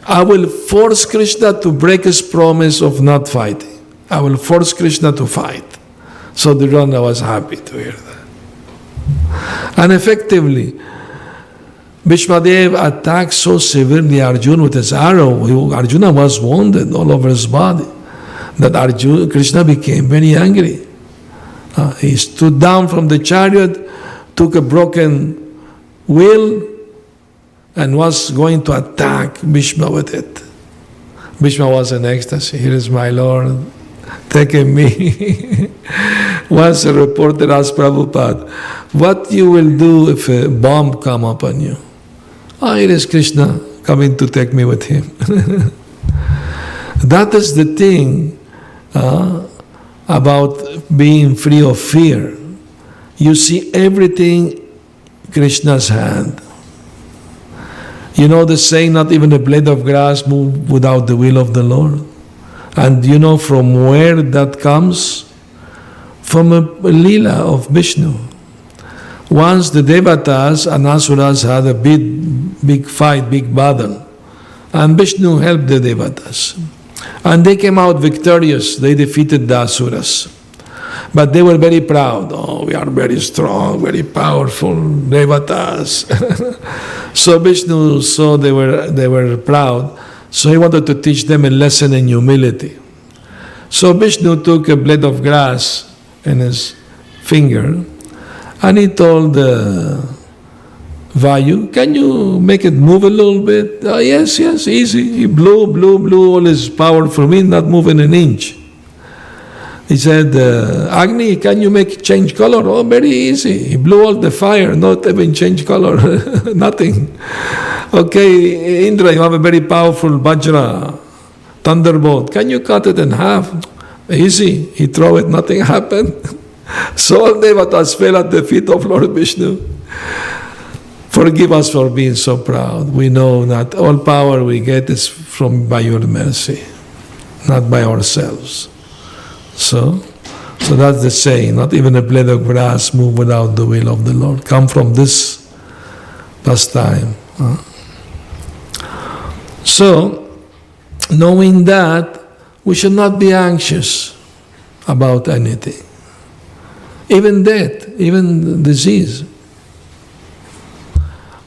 I will force Krishna to break his promise of not fighting. I will force Krishna to fight. So Duryodhana was happy to hear that. And effectively, Bhishmadev attacked so severely Arjuna with his arrow. Arjuna was wounded all over his body. That Krishna became very angry. He stood down from the chariot, took a broken wheel, and was going to attack Bhishma with it. Bhishma was in ecstasy. Here is my Lord. taken me. Once a reporter asked Prabhupada, what you will do if a bomb come upon you? Oh, here is Krishna coming to take me with him. That is the thing about being free of fear. You see everything Krishna's hand. You know the saying, not even a blade of grass move without the will of the Lord. And you know from where that comes? From a lila of Vishnu. Once the Devatas and Asuras had a big fight, big battle. And Vishnu helped the Devatas. And they came out victorious. They defeated the Asuras. But they were very proud. Oh, we are very strong, very powerful Devatas. So Vishnu saw they were proud. So he wanted to teach them a lesson in humility. So Vishnu took a blade of grass in his finger and he told Vayu, can you make it move a little bit? Oh, yes, easy. He blew all his power from me, not moving an inch. He said, Agni, can you make change color? Oh, very easy. He blew all the fire, not even change color, nothing. Okay, Indra, you have a very powerful Vajra, thunderbolt. Can you cut it in half? Easy. He threw it, nothing happened. So all Devatas fell at the feet of Lord Vishnu. Forgive us for being so proud. We know that all power we get is by your mercy, not by ourselves. So that's the saying, not even a blade of grass move without the will of the Lord. Come from this pastime. So, knowing that, we should not be anxious about anything. Even death, even disease.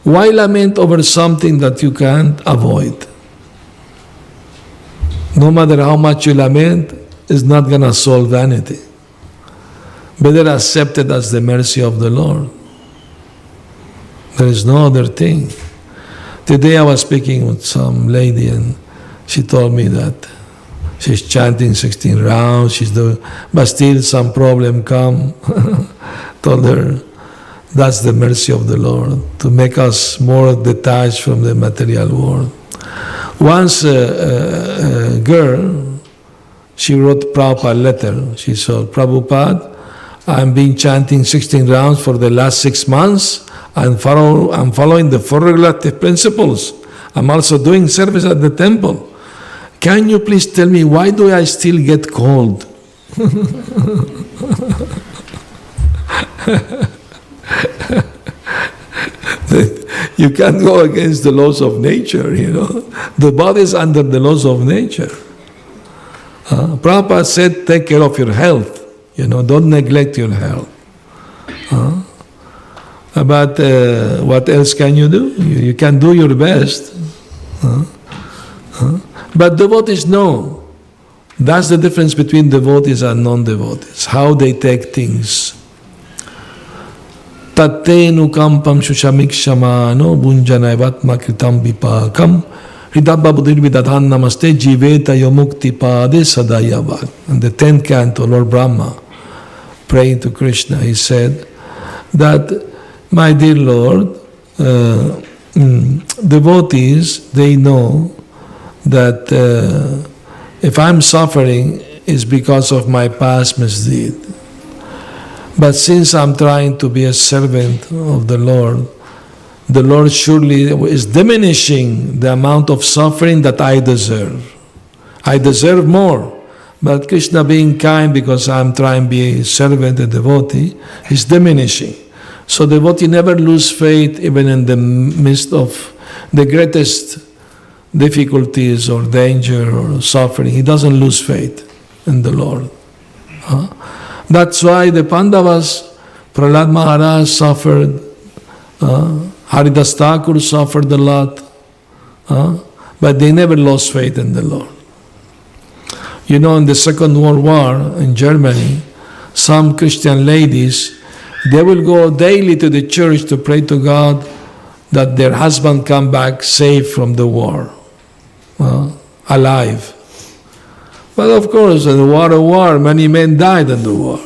Why lament over something that you can't avoid? No matter how much you lament, it's not going to solve anything. Better accept it as the mercy of the Lord. There is no other thing. Today I was speaking with some lady and she told me that she's chanting 16 rounds, but still some problem come. Told her, that's the mercy of the Lord, to make us more detached from the material world. Once a girl, she wrote Prabhupada a letter. She said, Prabhupada, I'm been chanting 16 rounds for the last 6 months. I'm following the 4 regulative principles. I'm also doing service at the temple. Can you please tell me, why do I still get cold? You can't go against the laws of nature, you know. The body is under the laws of nature. Prabhupada said, take care of your health. You know, don't neglect your health. But what else can you do? You can do your best. But devotees know. That's the difference between devotees and non-devotees. How they take things. Tattenu kampam shushamikshama bunjanaivatma kritam vipakam hridabha buddhir vidadhan namaste jiveta yomukti pade sadayavak. In the 10th canto, Lord Brahma, praying to Krishna, he said that, my dear Lord, devotees, they know that if I'm suffering, it's because of my past misdeed. But since I'm trying to be a servant of the Lord surely is diminishing the amount of suffering that I deserve. I deserve more. But Krishna being kind, because I'm trying to be a servant, a devotee, is diminishing. So devotee never lose faith even in the midst of the greatest difficulties or danger or suffering. He doesn't lose faith in the Lord. That's why the Pandavas, Prahlad Maharaj suffered, Haridas Thakur suffered a lot, but they never lost faith in the Lord. You know, in the Second World War in Germany, some Christian ladies, they will go daily to the church to pray to God that their husband come back safe from the war, alive. But of course, in the war, many men died in the war.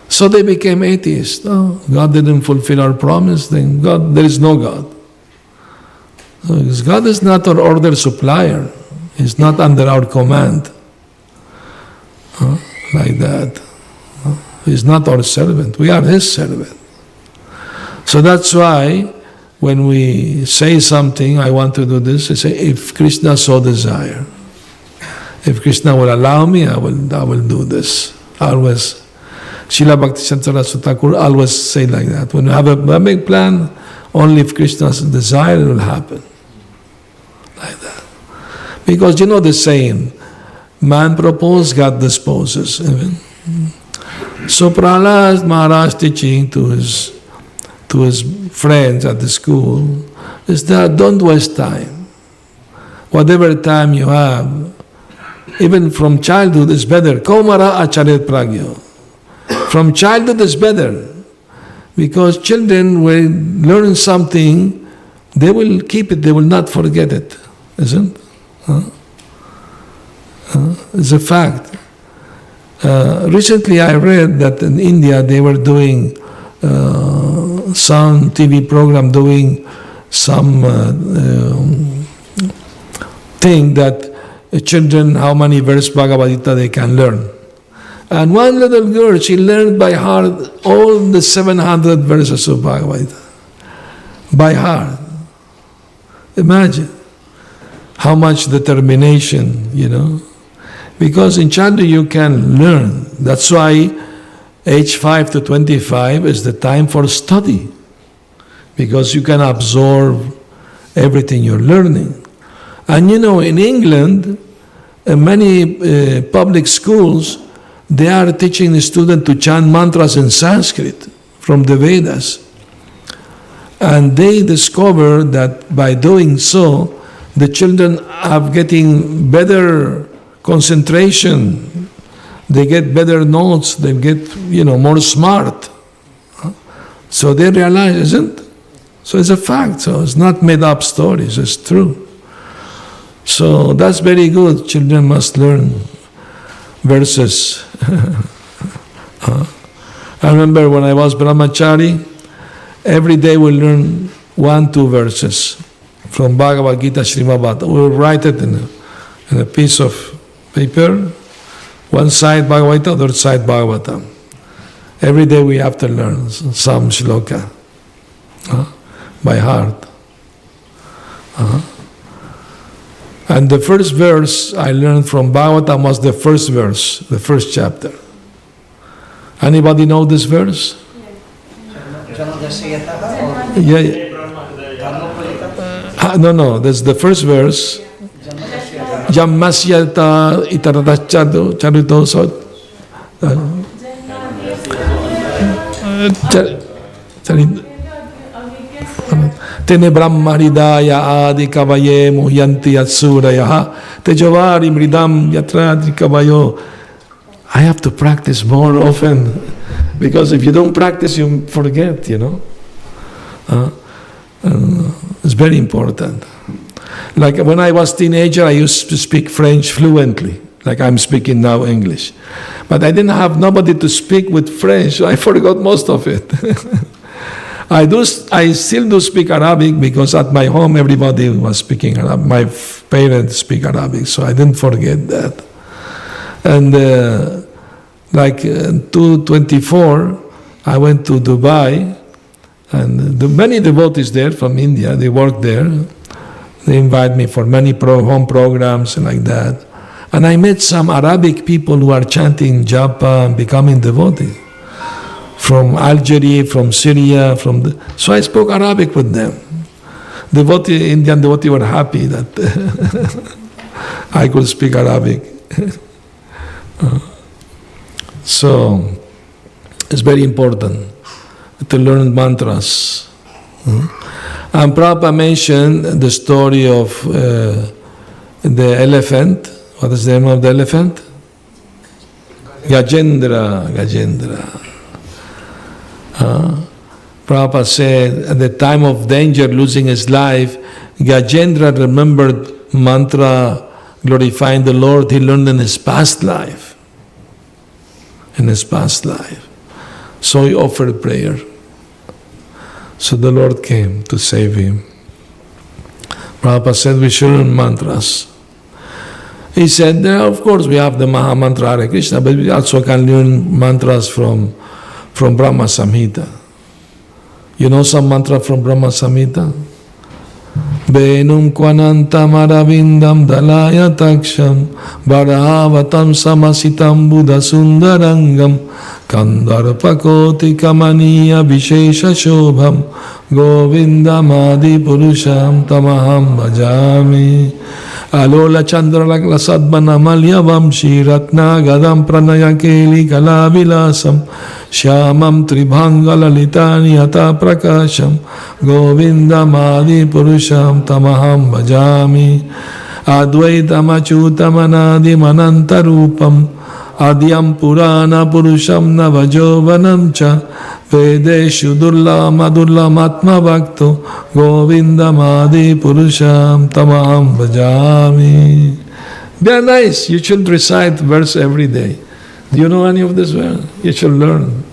So they became atheists. Oh, God didn't fulfill our promise, then God, there is no God. Because God is not our order supplier. He's not under our command. Like that. He's not our servant. We are His servant. So that's why when we say something, I want to do this, I say, if Krishna so desire, if Krishna will allow me, I will do this. Always. Srila Bhaktisundar Thakur always say like that. When you have a big plan, only if Krishna's desire, it will happen. Like that. Because you know the saying, man proposes, God disposes. Even. So Prahlad Maharaj teaching to his friends at the school is that don't waste time. Whatever time you have, even from childhood is better. Kaumara acharet pragyo. From childhood is better. Because children will learn something, they will keep it, they will not forget it. Isn't it? It's a fact. Recently I read that in India they were doing some TV program doing some thing that children, how many verse Bhagavad Gita they can learn. And one little girl, she learned by heart all the 700 verses of Bhagavad Gita. By heart. Imagine how much determination, you know. Because in childhood you can learn. That's why age 5 to 25 is the time for study. Because you can absorb everything you're learning. And you know, in England, in many public schools, they are teaching the student to chant mantras in Sanskrit from the Vedas. And they discover that by doing so, the children are getting better concentration, they get better notes, they get, more smart. So they realize, isn't it? So it's a fact, so it's not made up stories, it's true. So that's very good, children must learn verses. I remember when I was brahmachari, every day we learn 1-2 verses from Bhagavad Gita Srimad Bhagavatam. We will write it in a piece of paper, one side Bhagavad Gita, other side Bhagavatam. Every day we have to learn some shloka by heart. And the first verse I learned from Bhagavatam was the first verse, the first chapter. Anybody know this verse? Yeah. No, that's the first verse. Jammasyata itaratachado charito sot. Tene brahmaridaya adi kavaye muhyanti atsuraya tejavari mridam yatradi kavayo. I have to practice more often, because if you don't practice, you forget, It's very important. Like when I was teenager, I used to speak French fluently, like I'm speaking now English. But I didn't have nobody to speak with French, so I forgot most of it. I still do speak Arabic, because at my home everybody was speaking Arabic. My parents speak Arabic, so I didn't forget that. And like 224, I went to Dubai, and many devotees there from India, they work there. They invite me for many home programs and like that. And I met some Arabic people who are chanting japa and becoming devotees. From Algeria, from Syria, so I spoke Arabic with them. Indian devotees were happy that I could speak Arabic. So it's very important to learn mantras. And Prabhupada mentioned the story of the elephant. What is the name of the elephant? Gajendra. Prabhupada said at the time of danger, losing his life, Gajendra remembered mantra glorifying the Lord he learned in his past life. In his past life. So he offered prayer. So the Lord came to save him. Prabhupada said we should learn mantras. He said, of course we have the Maha Mantra Hare Krishna, but we also can learn mantras from Brahma Samhita. You know some mantra from Brahma Samhita? Venum Kwanantam Aravindam Dalaya Taksham Bharavatam Samasitam Buddha Sundarangam Kandarpakoti Kamaniya Vishesha Shobham Govindamadi Purusham Tamaham Bhajami Alola Chandralakla Sadmana Malyavam Shiratna Gadam Pranaya Keli Kalavilasam Shyamam Tribhangala Litani Hata Prakasham Govindamadi Purusham Tamaham Bhajami Advaitam Achyutamanadi Manantarupam Adyam Purana Purusham Navajovanam Cha Vedeshu Durlam Adurlam Atma Bhakto Govindamadi Purusham Tamaham Bhajami. Very nice. You should recite verse every day. Do you know any of this verse? You should learn.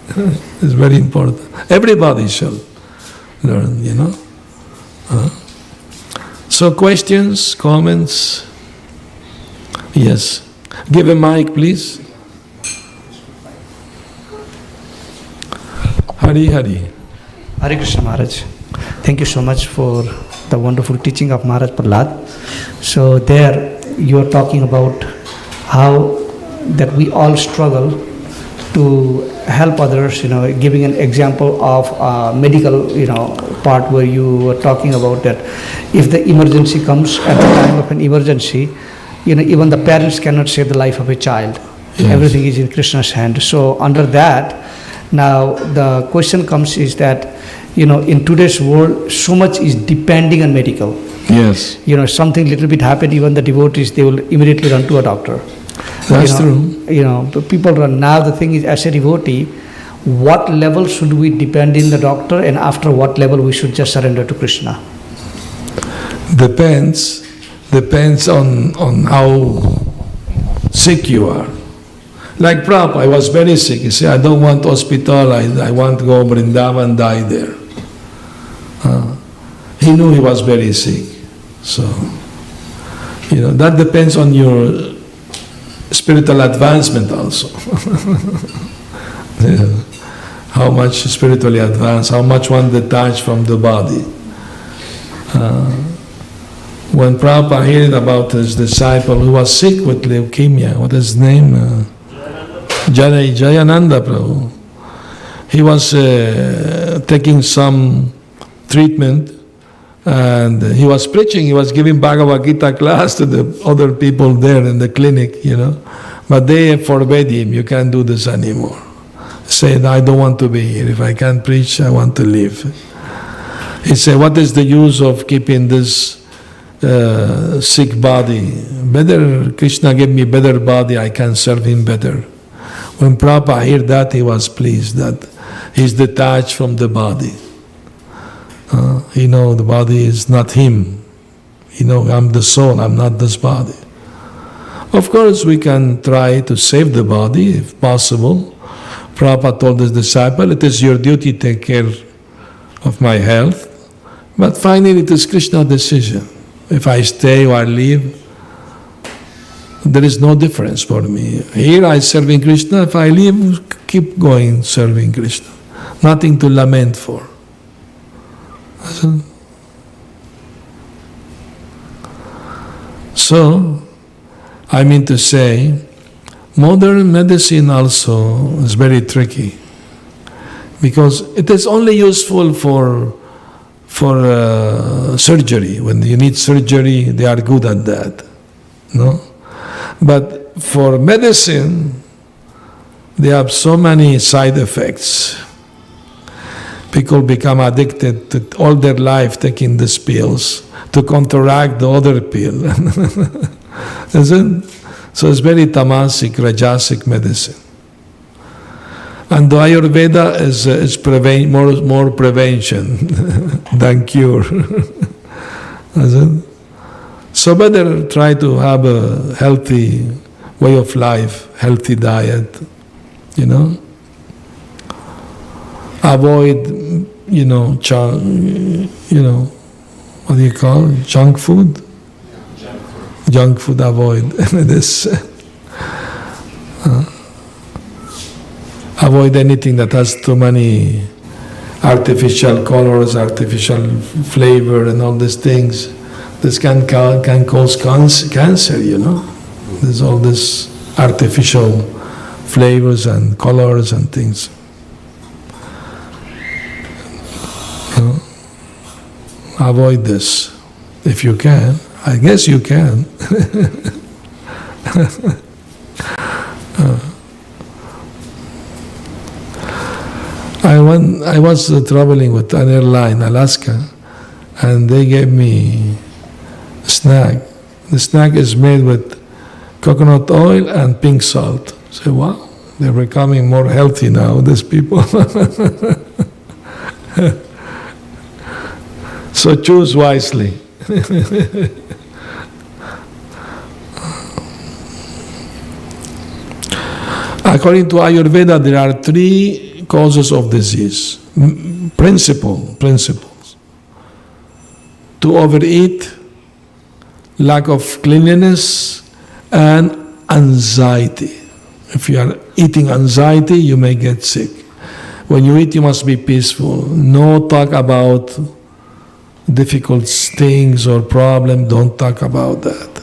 It's very important. Everybody should learn, you know. So questions, comments? Yes. Give a mic, please. Hare Hare. Hare Krishna Maharaj. Thank you so much for the wonderful teaching of Maharaj Prahlad. So there you are talking about how that we all struggle to help others, giving an example of medical, part where you were talking about that if the emergency comes at the time of an emergency, even the parents cannot save the life of a child. Yes. Everything is in Krishna's hand. So under that, now the question comes is that, in today's world, so much is depending on medical. Yes. Something little bit happened, even the devotees, they will immediately run to a doctor. That's true. People run. Now the thing is, as a devotee, what level should we depend in the doctor, and after what level we should just surrender to Krishna? Depends on how sick you are. Like Prabhupada, I was very sick. He said, I don't want hospital, I want to go Vrindavan, die there. He knew he was very sick. So, that depends on your spiritual advancement also. How much spiritually advanced, how much one detached from the body. When Prabhupada heard about his disciple who was sick with leukemia, what is his name? Jayananda Prabhu. He was taking some treatment and he was preaching, he was giving Bhagavad Gita class to the other people there in the clinic, But they forbade him, you can't do this anymore. He said, I don't want to be here. If I can't preach, I want to live. He said, what is the use of keeping this sick body? Better, Krishna gave me better body, I can serve him better. When Prabhupada heard that, he was pleased that he's detached from the body. The body is not him. I'm the soul, I'm not this body. Of course, we can try to save the body if possible. Prabhupada told his disciple, it is your duty to take care of my health. But finally, it is Krishna's decision. If I stay or I leave, there is no difference for me. Here I serving Krishna. If I leave, keep going serving Krishna. Nothing to lament for. So, I mean to say, modern medicine also is very tricky because it is only useful for surgery. When you need surgery, they are good at that. No? But for medicine, they have so many side effects. People become addicted to all their life taking these pills to counteract the other pill. Isn't it? So it's very tamasic, rajasic medicine. And the Ayurveda is more prevention than cure. Isn't it? So better try to have a healthy way of life, healthy diet, you know. Avoid, what do you call it? Junk food? Junk food, avoid this. Avoid anything that has too many artificial colors, artificial flavor, and all these things. This can cause cancer, you know. There's all this artificial flavors and colors and things. You know? Avoid this if you can. I guess you can. I was traveling with an airline, Alaska, and they gave me a snack. The snack is made with coconut oil and pink salt. I say, wow, they're becoming more healthy now, these people. So choose wisely. According to Ayurveda, there are 3 causes of disease. Principles. To overeat, lack of cleanliness, and anxiety. If you are eating anxiety, you may get sick. When you eat, you must be peaceful. No talk about difficult things or problem. Don't talk about that.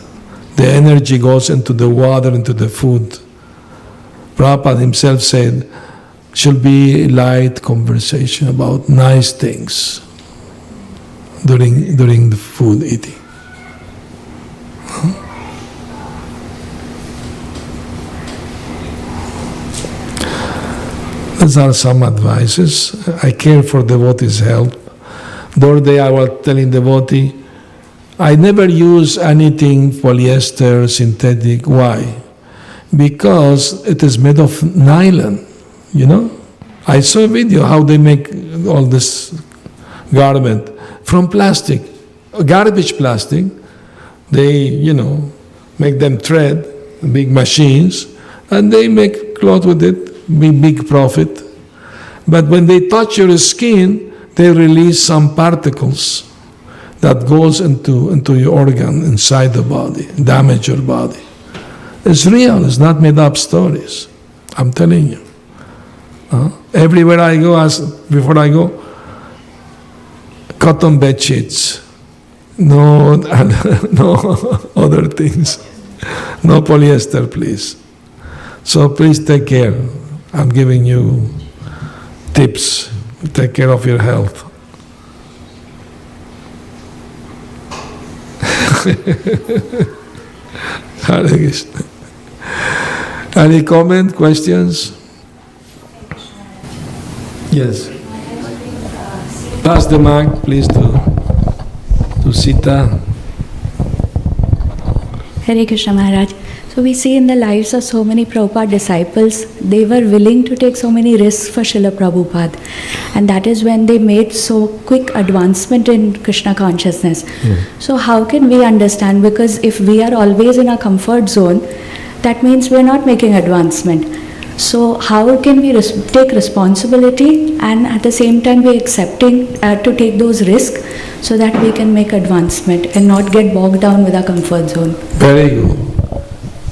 The energy goes into the water, into the food. Prabhupada himself said, should be light conversation about nice things during the food eating. These are some advices. I care for devotees' health. The other day I was telling devotee, I never use anything polyester, synthetic. Why? Because it is made of nylon, you know. I saw a video how they make all this garment from plastic, garbage plastic. They, make them thread, big machines, and they make cloth with it, big profit. But when they touch your skin, they release some particles that goes into your organ inside the body, damage your body. It's real, it's not made up stories. I'm telling you. Everywhere I go, before I go, cotton bed sheets. No, no other things. No polyester, please. So please take care. I'm giving you tips. Take care of your health. Hare Krishna. Any comment, questions? Yes. Pass the mic, please, to Sita. Hare Krishna Maharaj. So we see in the lives of so many Prabhupada disciples, they were willing to take so many risks for Srila Prabhupada. And that is when they made so quick advancement in Krishna consciousness. So how can we understand? Because if we are always in a comfort zone, that means we are not making advancement. So how can we take responsibility and at the same time be accepting to take those risks so that we can make advancement and not get bogged down with our comfort zone? Very good.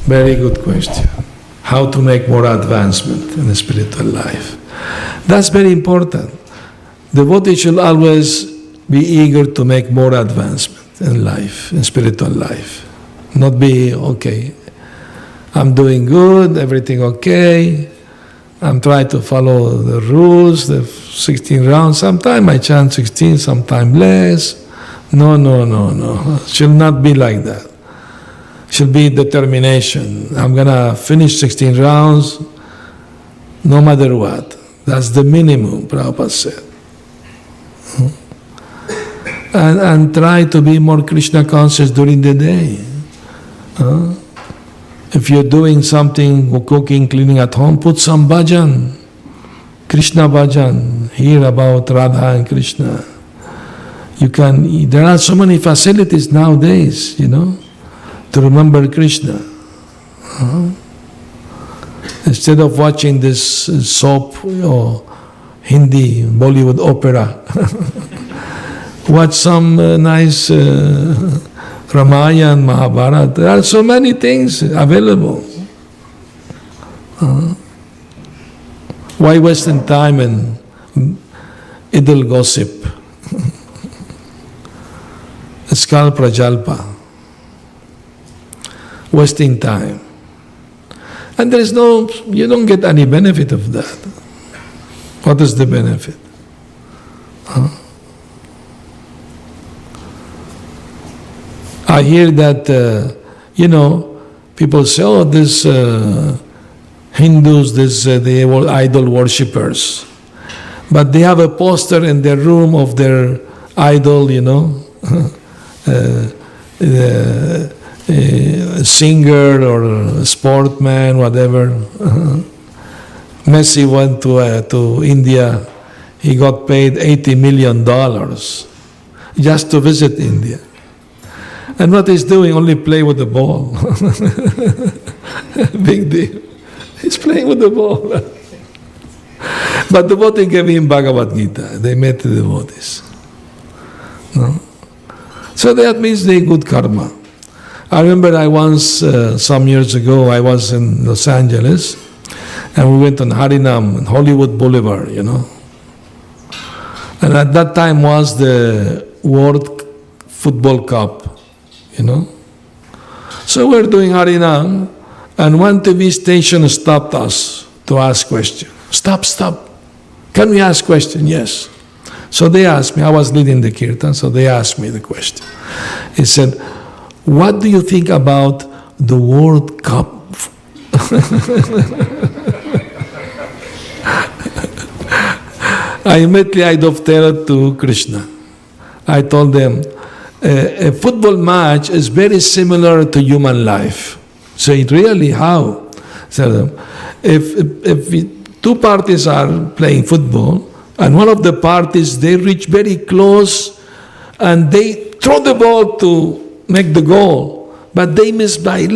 Very good question. How to make more advancement in the spiritual life. That's very important. Devotee should always be eager to make more advancement in life, in spiritual life. Not be, okay, I'm doing good, everything okay, I'm trying to follow the rules, the 16 rounds. Sometimes I chant 16, sometimes less. No. Should not be like that. Should be determination. I'm going to finish 16 rounds no matter what. That's the minimum, Prabhupada said. And try to be more Krishna conscious during the day. If you're doing something, cooking, cleaning at home, put some bhajan, Krishna bhajan, hear about Radha and Krishna. There are so many facilities nowadays, to remember Krishna. Instead of watching this soap or Hindi, Bollywood opera, watch some nice Ramayana, Mahabharata. There are so many things available. Why wasting time in idle gossip? It's called prajalpa. Wasting time. And there is you don't get any benefit of that. What is the benefit? I hear that, people say, oh, this Hindus, they were idol worshippers. But they have a poster in their room of their idol, a singer or a sportman, whatever. Messi went to India. He got paid $80 million just to visit India. And what he's doing, only play with the ball. Big deal. He's playing with the ball. But the devotee gave him Bhagavad Gita. They met the devotees. No? So that means they good karma. I remember I once, some years ago, I was in Los Angeles, and we went on Harinam, Hollywood Boulevard, And at that time was the World Football Cup, So we're doing Harinam, and one TV station stopped us to ask questions. Stop. Can we ask questions? Yes. So they asked me, I was leading the kirtan, so they asked me the question. He said, what do you think about the World Cup? I immediately dovetailed to Krishna. I told them, a football match is very similar to human life. So really, how? So if two parties are playing football, and one of the parties, they reach very close, and they throw the ball to make the goal, but they miss by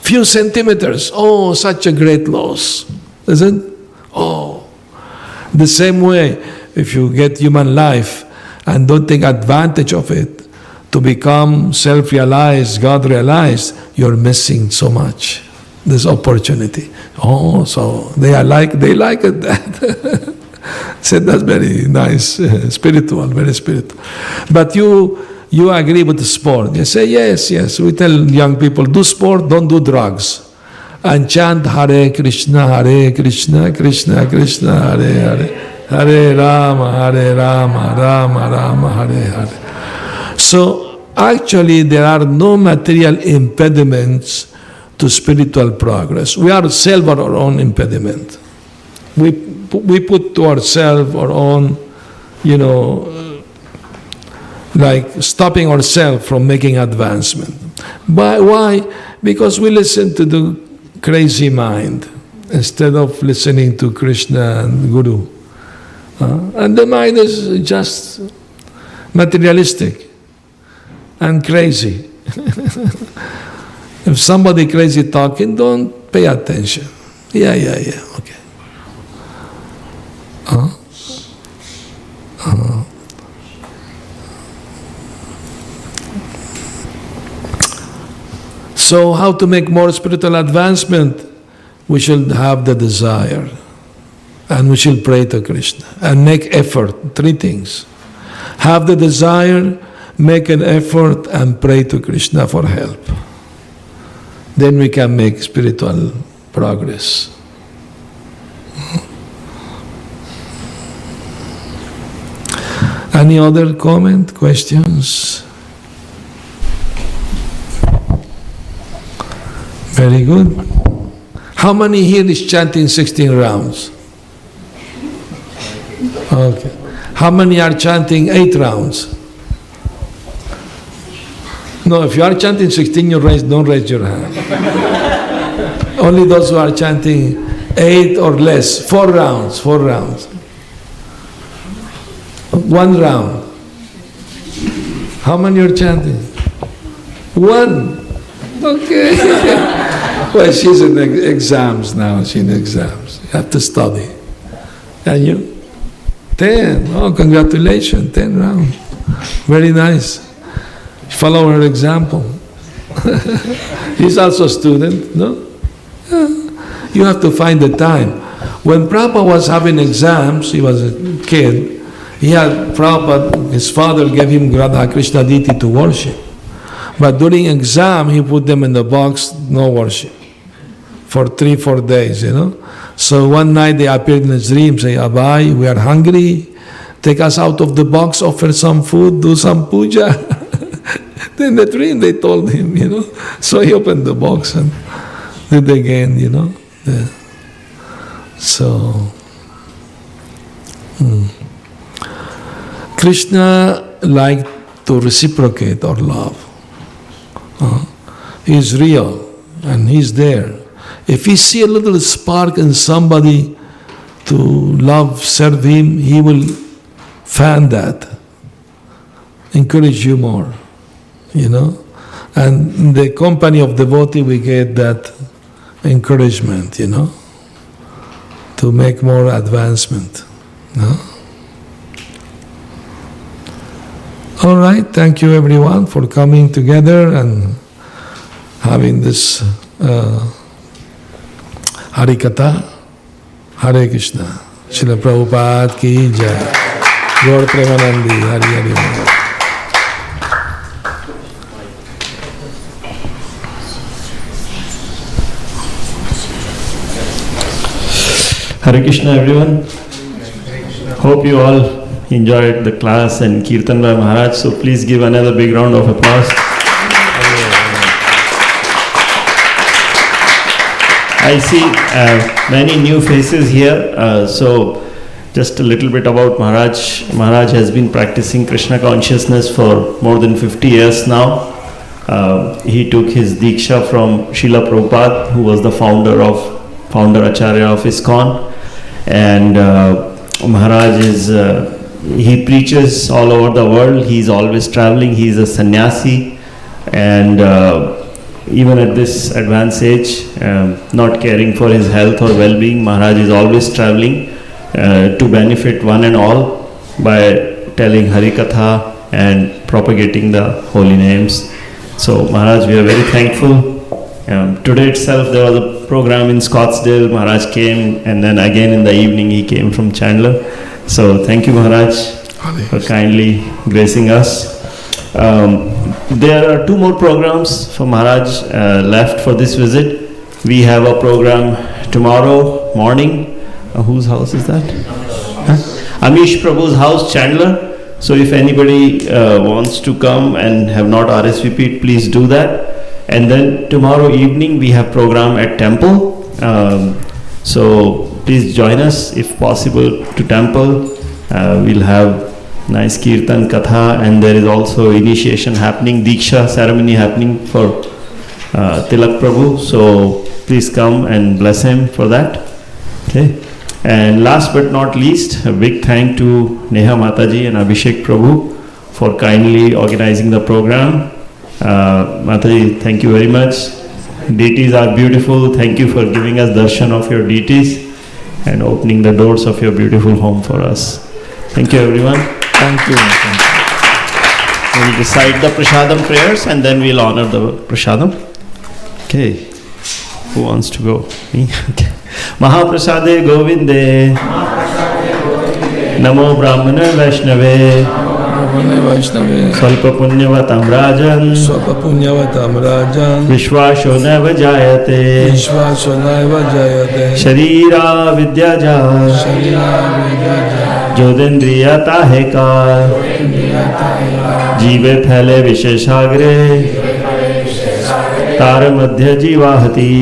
few centimeters. Oh, such a great loss, isn't it? Oh, the same way, if you get human life and don't take advantage of it to become self-realized, God-realized, you're missing so much. This opportunity. Oh, so they like it that. Said that's very nice, spiritual, very spiritual. But you agree with the sport. You say, yes. We tell young people, do sport, don't do drugs. And chant Hare, Krishna, Krishna Krishna, Hare, Hare Rama, Rama Rama, Hare. So actually there are no material impediments to spiritual progress. We ourselves are our own impediment. We put to ourselves our own, like stopping ourselves from making advancement. Why? Because we listen to the crazy mind instead of listening to Krishna and Guru. And the mind is just materialistic and crazy. If somebody crazy talking, don't pay attention. Yeah, okay. So how to make more spiritual advancement? We should have the desire, and we should pray to Krishna and make effort. 3 things. Have the desire, make an effort, and pray to Krishna for help. Then we can make spiritual progress. Any other comment, questions? Very good. How many here is chanting 16 rounds? Okay. How many are chanting 8 rounds? No, if you are chanting 16, don't raise your hand. Only those who are chanting 8 or less. 4 rounds. 1 round. How many are chanting? 1. Okay. Well, she's in exams now. She's in exams. You have to study. And you? 10. Oh, congratulations. 10 rounds. Very nice. Follow her example. He's also a student, no? Yeah. You have to find the time. When Prabhupada was having exams, he was a kid, he had Prabhupada, his father gave him Radha Krishna deity to worship. But during exam, he put them in the box, no worship. For 3-4 days, you know. So one night they appeared in his dream, say, Abai, we are hungry. Take us out of the box, offer some food, do some puja. Then the dream they told him, you know. So he opened the box and did again, you know. Yeah. So, Krishna liked to reciprocate our love. He's real and he's there. If he see a little spark in somebody to love, serve him, he will fan that, encourage you more, you know. And in the company of devotee we get that encouragement, you know, to make more advancement. No? All right, thank you everyone for coming together and having this Harikatha. Hare Krishna. Srila Prabhupada ki jai. Gaur Premanandi. Hari Hari. Hare Krishna everyone. Hope you all enjoyed the class and Kirtan by Maharaj. So please give another big round of applause. I see many new faces here. So just a little bit about Maharaj. Maharaj has been practicing Krishna consciousness for more than 50 years now. He took his Diksha from Srila Prabhupada, who was the founder Acharya of ISKCON. And Maharaj is, he preaches all over the world. He's always traveling. He's a sannyasi. And even at this advanced age, not caring for his health or well-being, Maharaj is always traveling to benefit one and all by telling Harikatha and propagating the holy names. So Maharaj, we are very thankful. Today itself there was a program in Scottsdale. Maharaj came, and then again in the evening he came from Chandler. So thank you, Maharaj, for kindly gracing us. There are 2 more programs for Maharaj left for this visit. We have a program tomorrow morning. Whose house is that? Amish Prabhu's house, Chandler. So if anybody wants to come and have not RSVP'd, please do that. And then tomorrow evening we have program at temple. So please join us if possible to temple. We'll have nice kirtan katha, and there is also initiation happening, Diksha ceremony happening for Tilak Prabhu. So please come and bless him for that. Okay. And last but not least, a big thank to Neha Mataji and Abhishek Prabhu for kindly organizing the program. Mataji, thank you very much. Deities are beautiful. Thank you for giving us darshan of your deities and opening the doors of your beautiful home for us. Thank you everyone. Thank you. We'll recite the prasadam prayers and then we'll honor the prasadam. Okay. Who wants to go? Me? Okay. Mahaprasade Govinde. Namo Brahmana Vaishnave. Svalpa Punyavatam Rajan. Vishwasho Nava Jayate. Sharira Vidyaja. Jodendriya Taheka. Jive Phale Visheshagre. Tara Madhya Jivahati.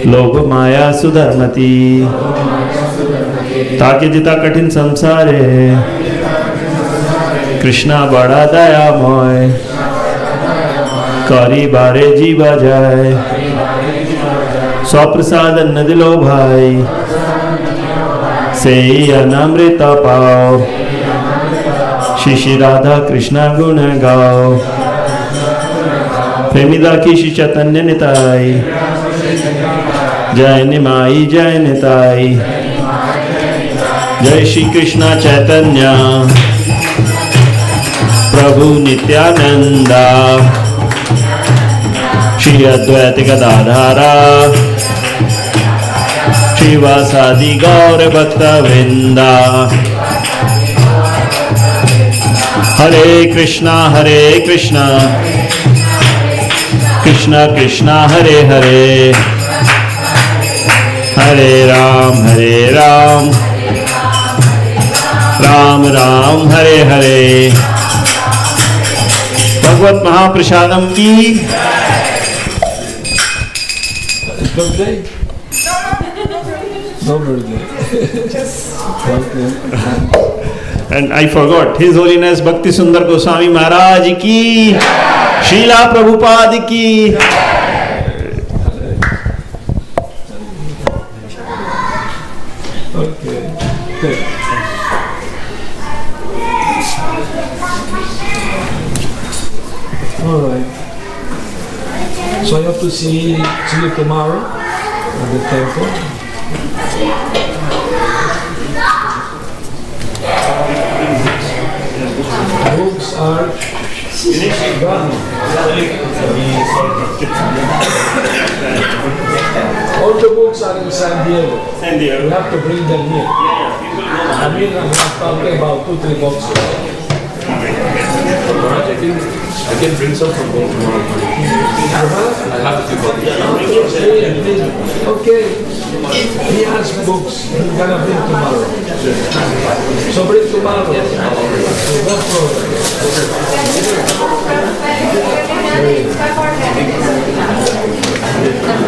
Lobha Maya Sudharmati. Take Jita Katin Samsare. Krishna Bada Dayamoy. Kari Bare Jiva Jai. Swaprasadan Nadilo Bhai. Sei Anamrita Pao. Shishi Radha Krishna Guna Gao. Premida Kishi Chaitanya Nitai, Jai Nimai Jai Nitai, Jai Shri Krishna Chaitanya, Prabhu Nityananda, Shri Advaita Gadadhara, Shri Vasadi Gaura Bhakta Vrinda. Hare Krishna Krishna Krishna Hare Hare, Hare Ram Ram Ram Hare Hare. Bhagavad Mahaprasadam ki. Birthday? No birthday. And I forgot, His Holiness Bhaktisundar Goswami Maharaj ki, Srila Prabhupada ki. Okay. All right. So I have to see you tomorrow at the temple. Books are gone. All the books are in San Diego. You have to bring them here. I mean, I'm not talking about 2-3 boxes. I can bring some from home tomorrow morning. I have to do Okay. He has books. He's gonna bring tomorrow. So bring tomorrow. No problem.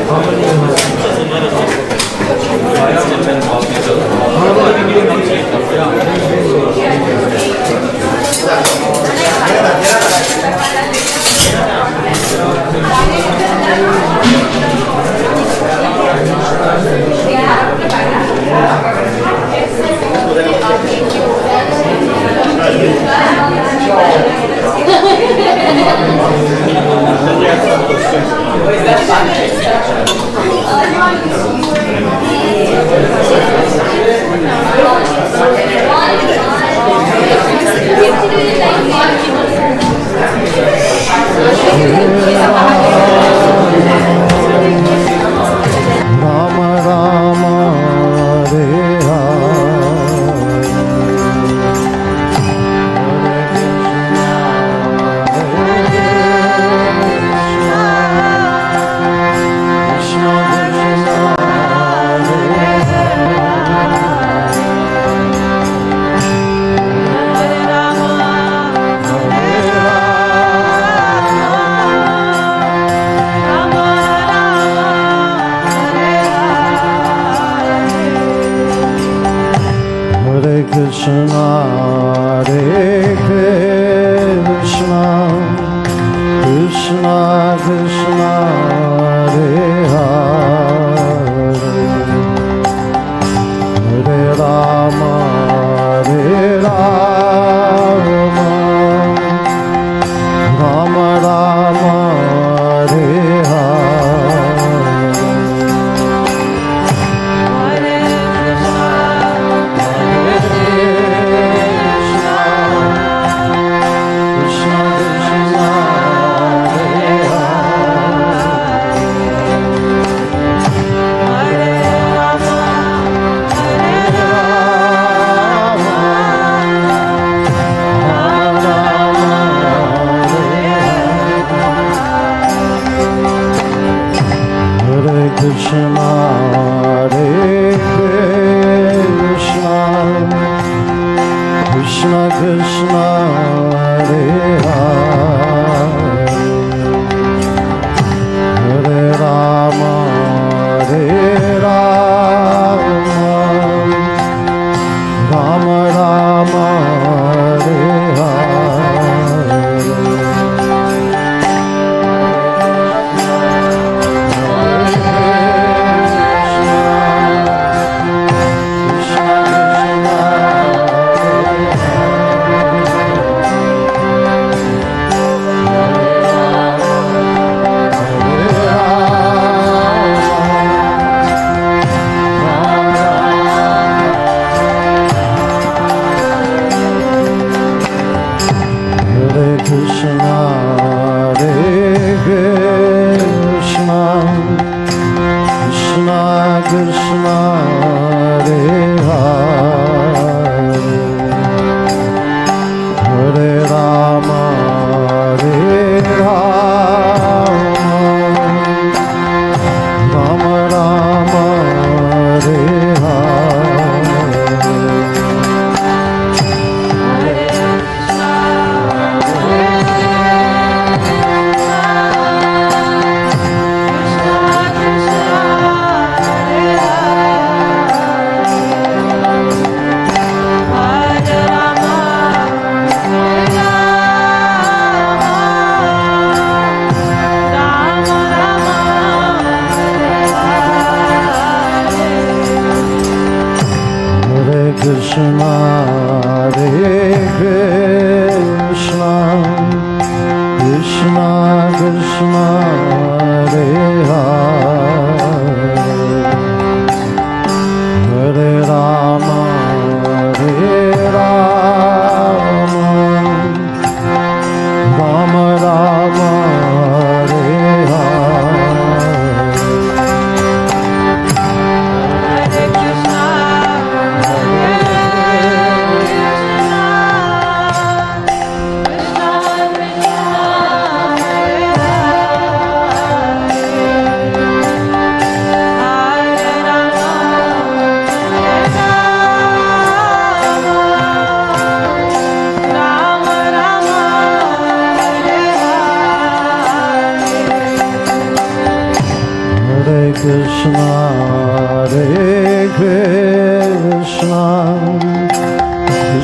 How many you have? I have 10 copies of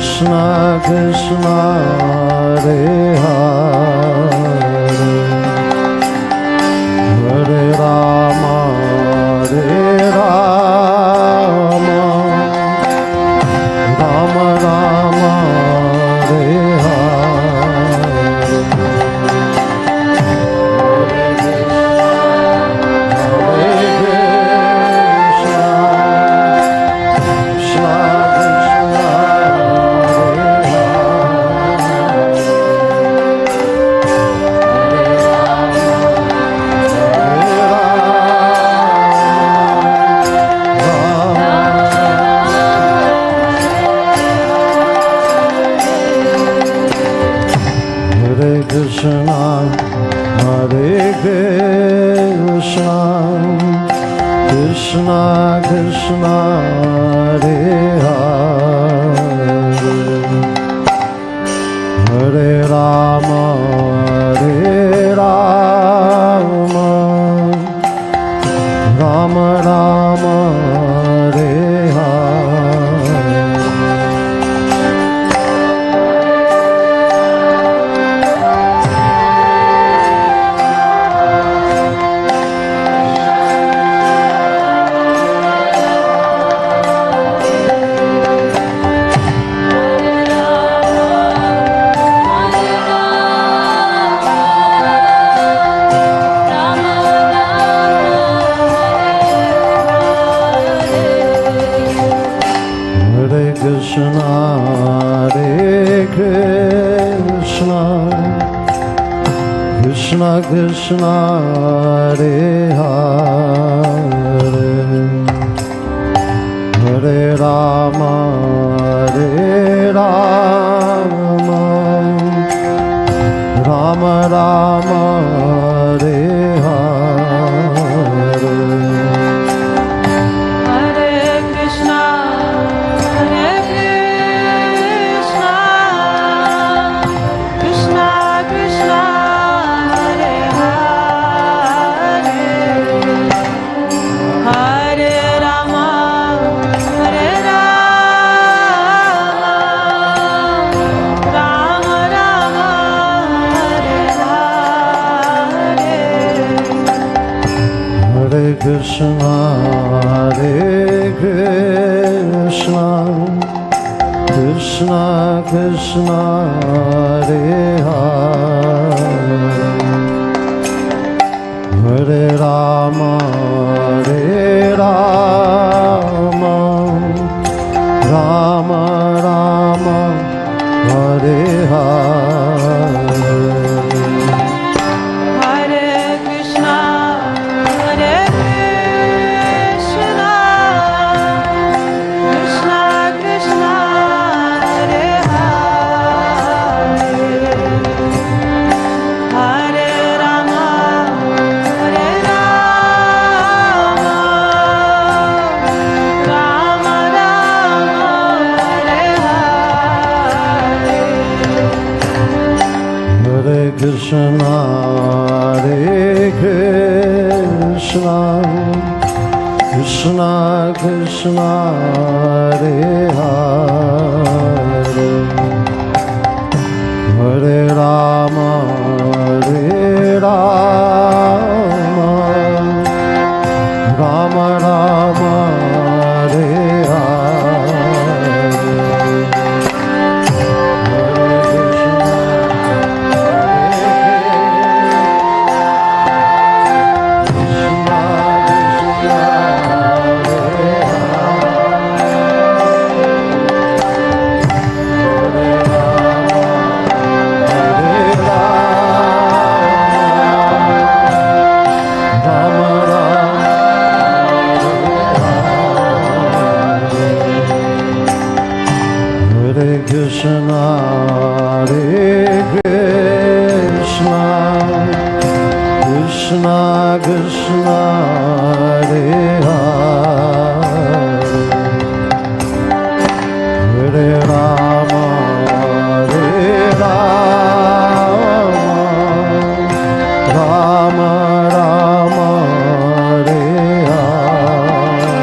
Krishna Krishna Hare Hare Hare Rama Hare Rama Rama Rama Hare Hare Krishna, Hare Krishna, Krishna Krishna, Hare Hare, Hare Rama, Hare Rama, Rama Rama, Hare Hare. Krishna, Hare Krishna, Krishna Krishna, Hare Hare, Hare Rama, Hare Rama, Rama Rama, Hare Hare. Krishna, Hare Krishna, Krishna Krishna, Hare Hare, Hare Rama, Hare Rama, Rama Rama, Hare Hare. Krishna, Hare Krishna, Krishna Krishna, Hare Hare, Hare Rama, Hare Rama, Rama Rama, Hare Hare. Krishna, Hare Krishna, Krishna Krishna, Hare Hare, Hare Rama, Hare Rama, Rama Rama, Hare Hare.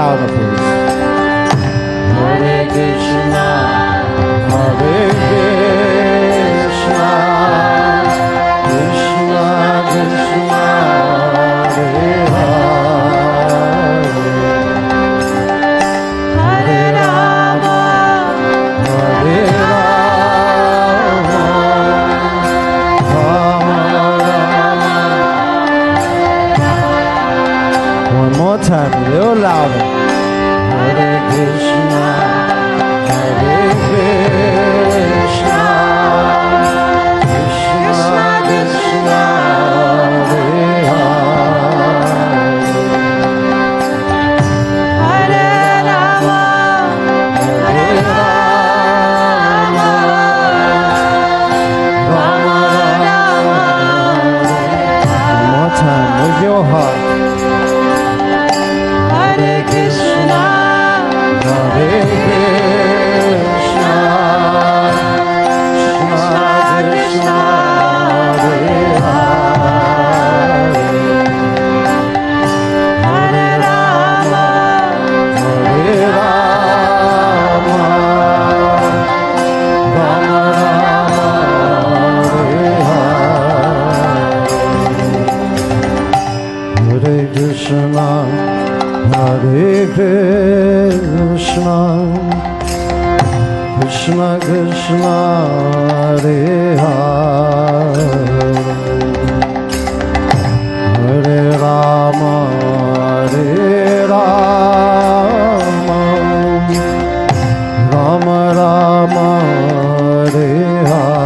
louder, please. Hare Krishna, Hare Krishna, Krishna Krishna, Hare Hare, Hare Rama, Hare Rama, Rama Rama. One more time, a little louder. Hare Krishna, Hare Krishna, Krishna Krishna, Hare Hare, Hare Rama, Hare Rama, Rama Rama. One more time with your heart. Hare Krishna, Hare Krishna, Krishna Krishna, Hare Hare, Hare Rama, Hare Rama, Rama Rama, Hare Hare,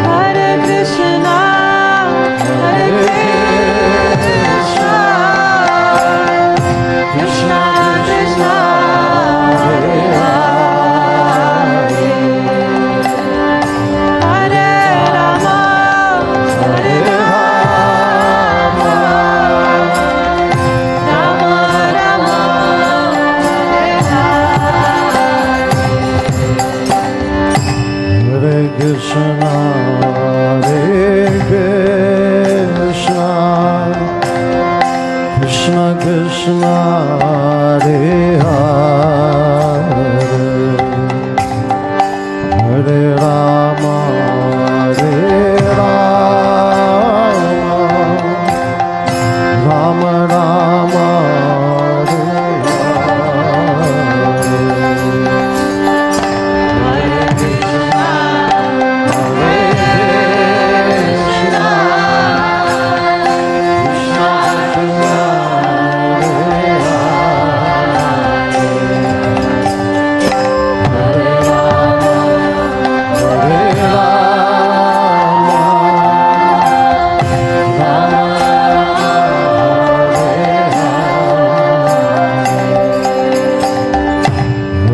Hare Krishna, Hare Krishna, Krishna Krishna, Hare Hare, Hare Rama, Hare Rama, Rama Rama, Hare Hare, Hare Krishna, Hare Krishna, Krishna Krishna, Hare Hare, Hare Rama, Hare Rama, Rama Rama, Hare Hare, Hare Krishna, Hare Krishna, Krishna Krishna, Hare Hare, Hare Rama, Hare Rama, Rama Rama, Hare Hare, Hare Krishna, Hare Krishna, Krishna Krishna,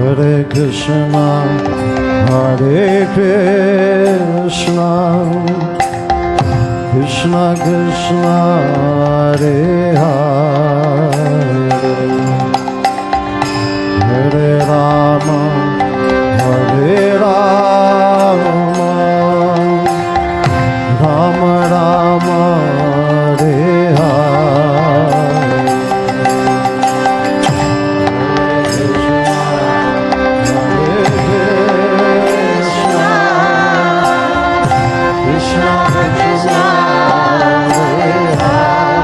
Hare Krishna, Hare Krishna, Krishna Krishna, Hare Hare, Hare Rama, Hare Rama, Rama Rama, Hare Hare, Krishna Krishna, Hare Hare,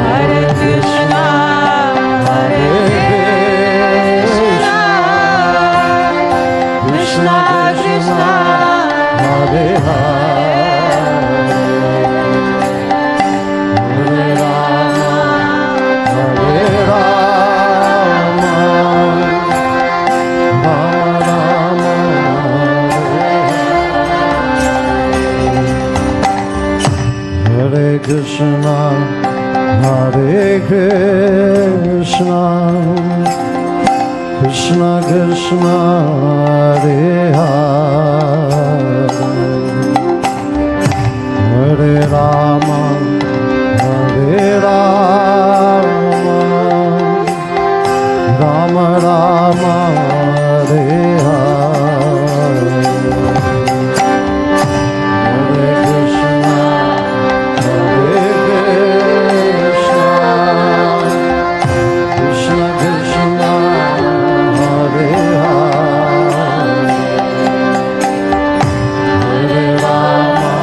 Hare Krishna, Hare Krishna, Krishna Krishna, Hare Hare, Hare Rama, Rama Rama, Hare Krishna, Hare Krishna, Krishna Krishna, Hare Hare, Hare Rama, Hare Rama, Rama Rama, Hare Hare, Hare Krishna, Hare Krishna, Krishna Krishna, Hare Hare, Hare Rama,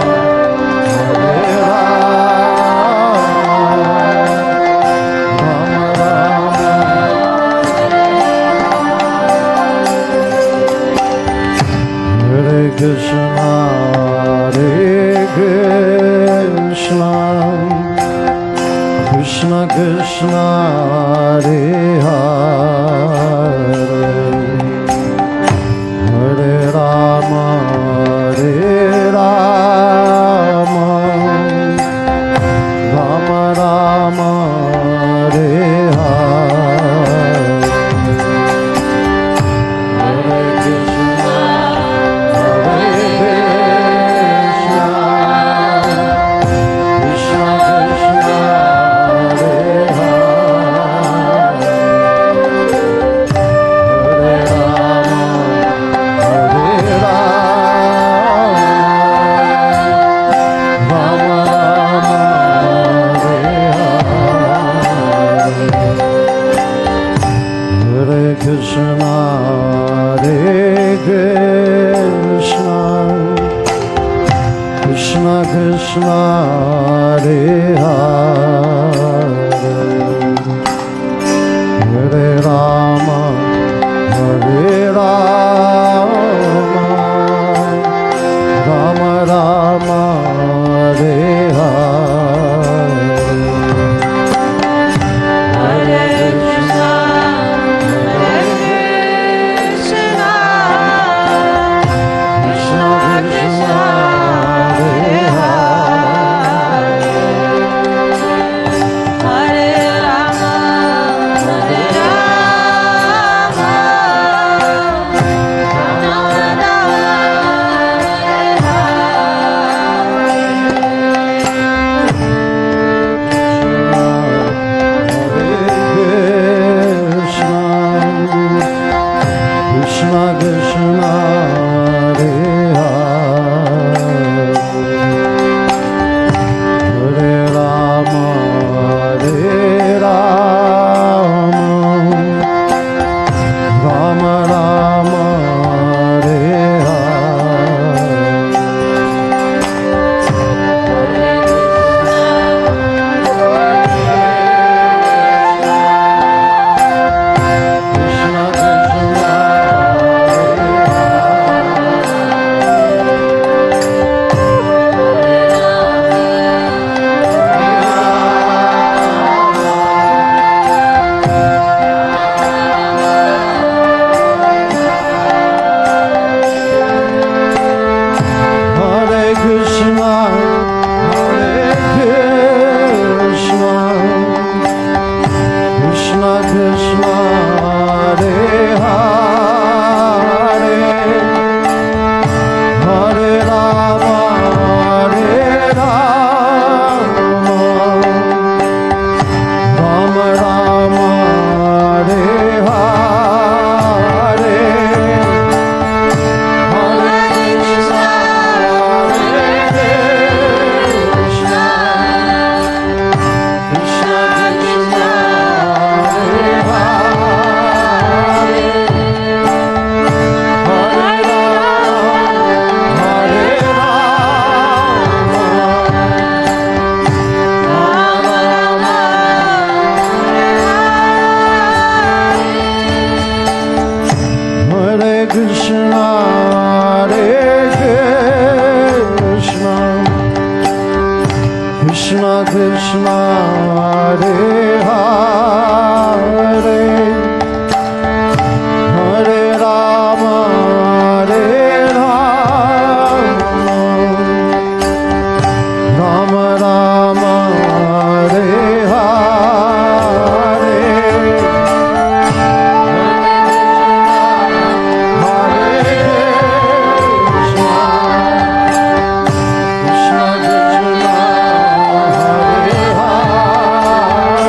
Hare Krishna, Hare Krishna, Krishna Krishna, Hare Hare, Hare Rama, Hare Rama, Rama Rama, Hare Hare, Hare Krishna, Hare Krishna, Krishna Krishna, Hare Hare, Hare Hare Hare, Hare Rama, Hare Rama, Rama Rama, Hare Hare, Hare Krishna, Krishna Krishna, Hare Hare,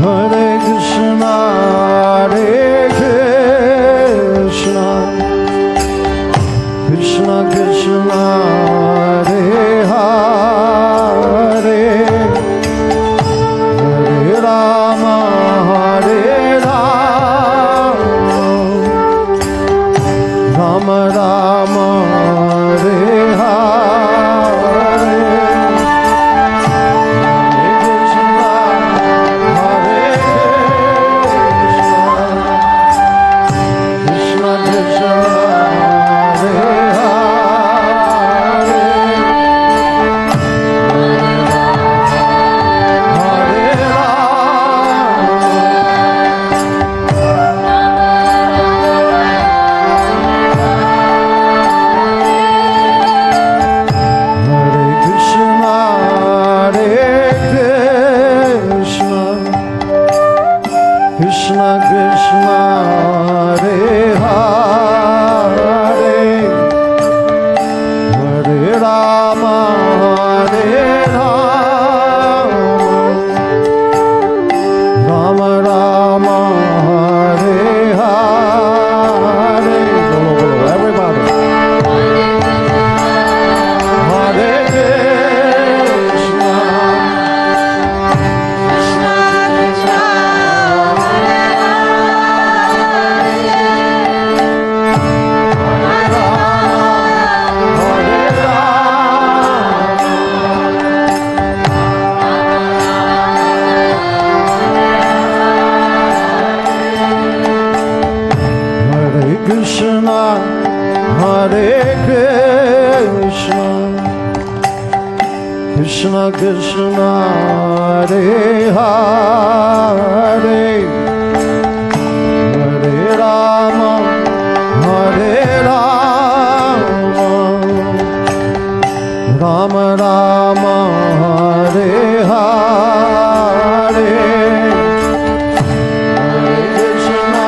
Hare Krishna, Hare Krishna, Krishna Krishna, Hare Hare, Hare Rama, Hare Rama, Rama Rama, Hare Hare, Hare Krishna, Hare Krishna, Krishna Krishna, Hare Hare, Hare Hare Krishna, Hare Krishna, Krishna Krishna, Hare Hare, Hare Rama, Hare Rama, Rama Rama, Hare Hare. Bolo, bolo, everybody. Hare Krishna, Hare Krishna, Hare Krishna, Krishna Krishna, Hare Hare, Hare Rama, Hare Rama, Rama Rama, Hare Hare, Hare Krishna,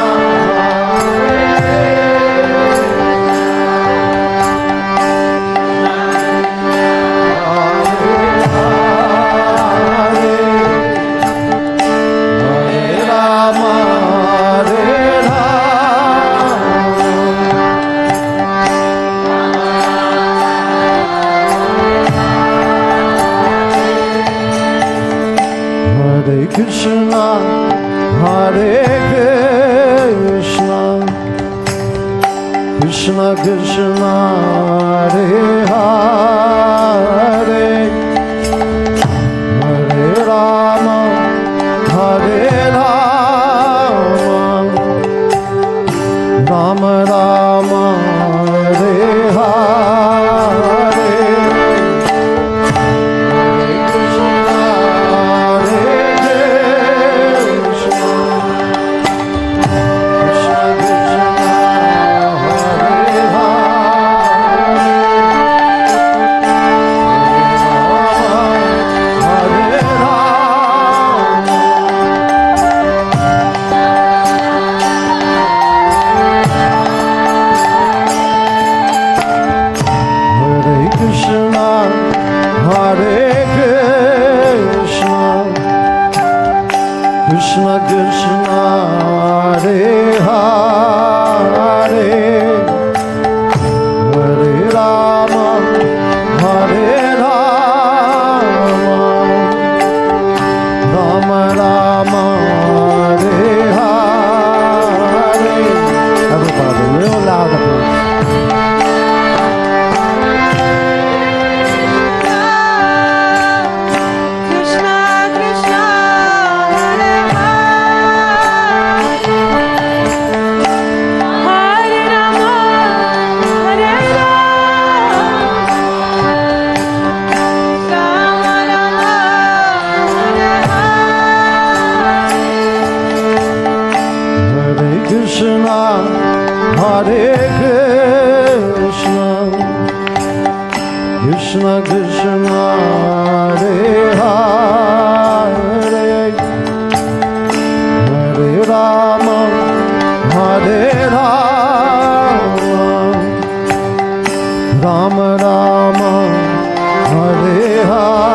Hare Rama, Hare Hare Krishna, Hare Krishna, Krishna Krishna, Hare Hare, Hare Rama, Hare Rama, Rama Rama, Hare Hare, Hare Krishna, Hare Krishna, Krishna Krishna, Hare Hare, Hare Hare Krishna, Hare Krishna, Krishna Krishna, Hare Hare, Hare Rama, Hare Rama, Rama Rama, Hare Hare. Everybody, real loud, please. Krishna Hare Krishna, Krishna Krishna, Hare Hare, Hare Rama, Hare Rama, Rama Rama, Hare Hare.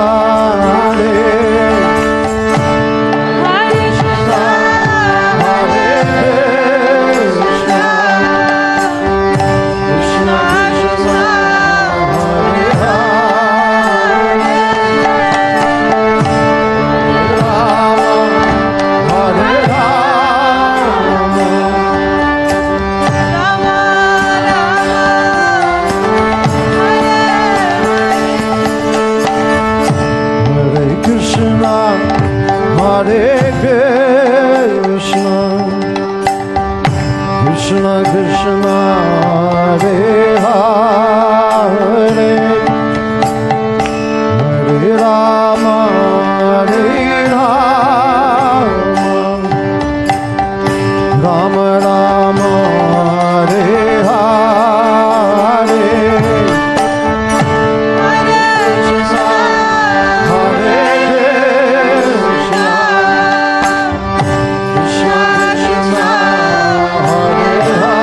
Hare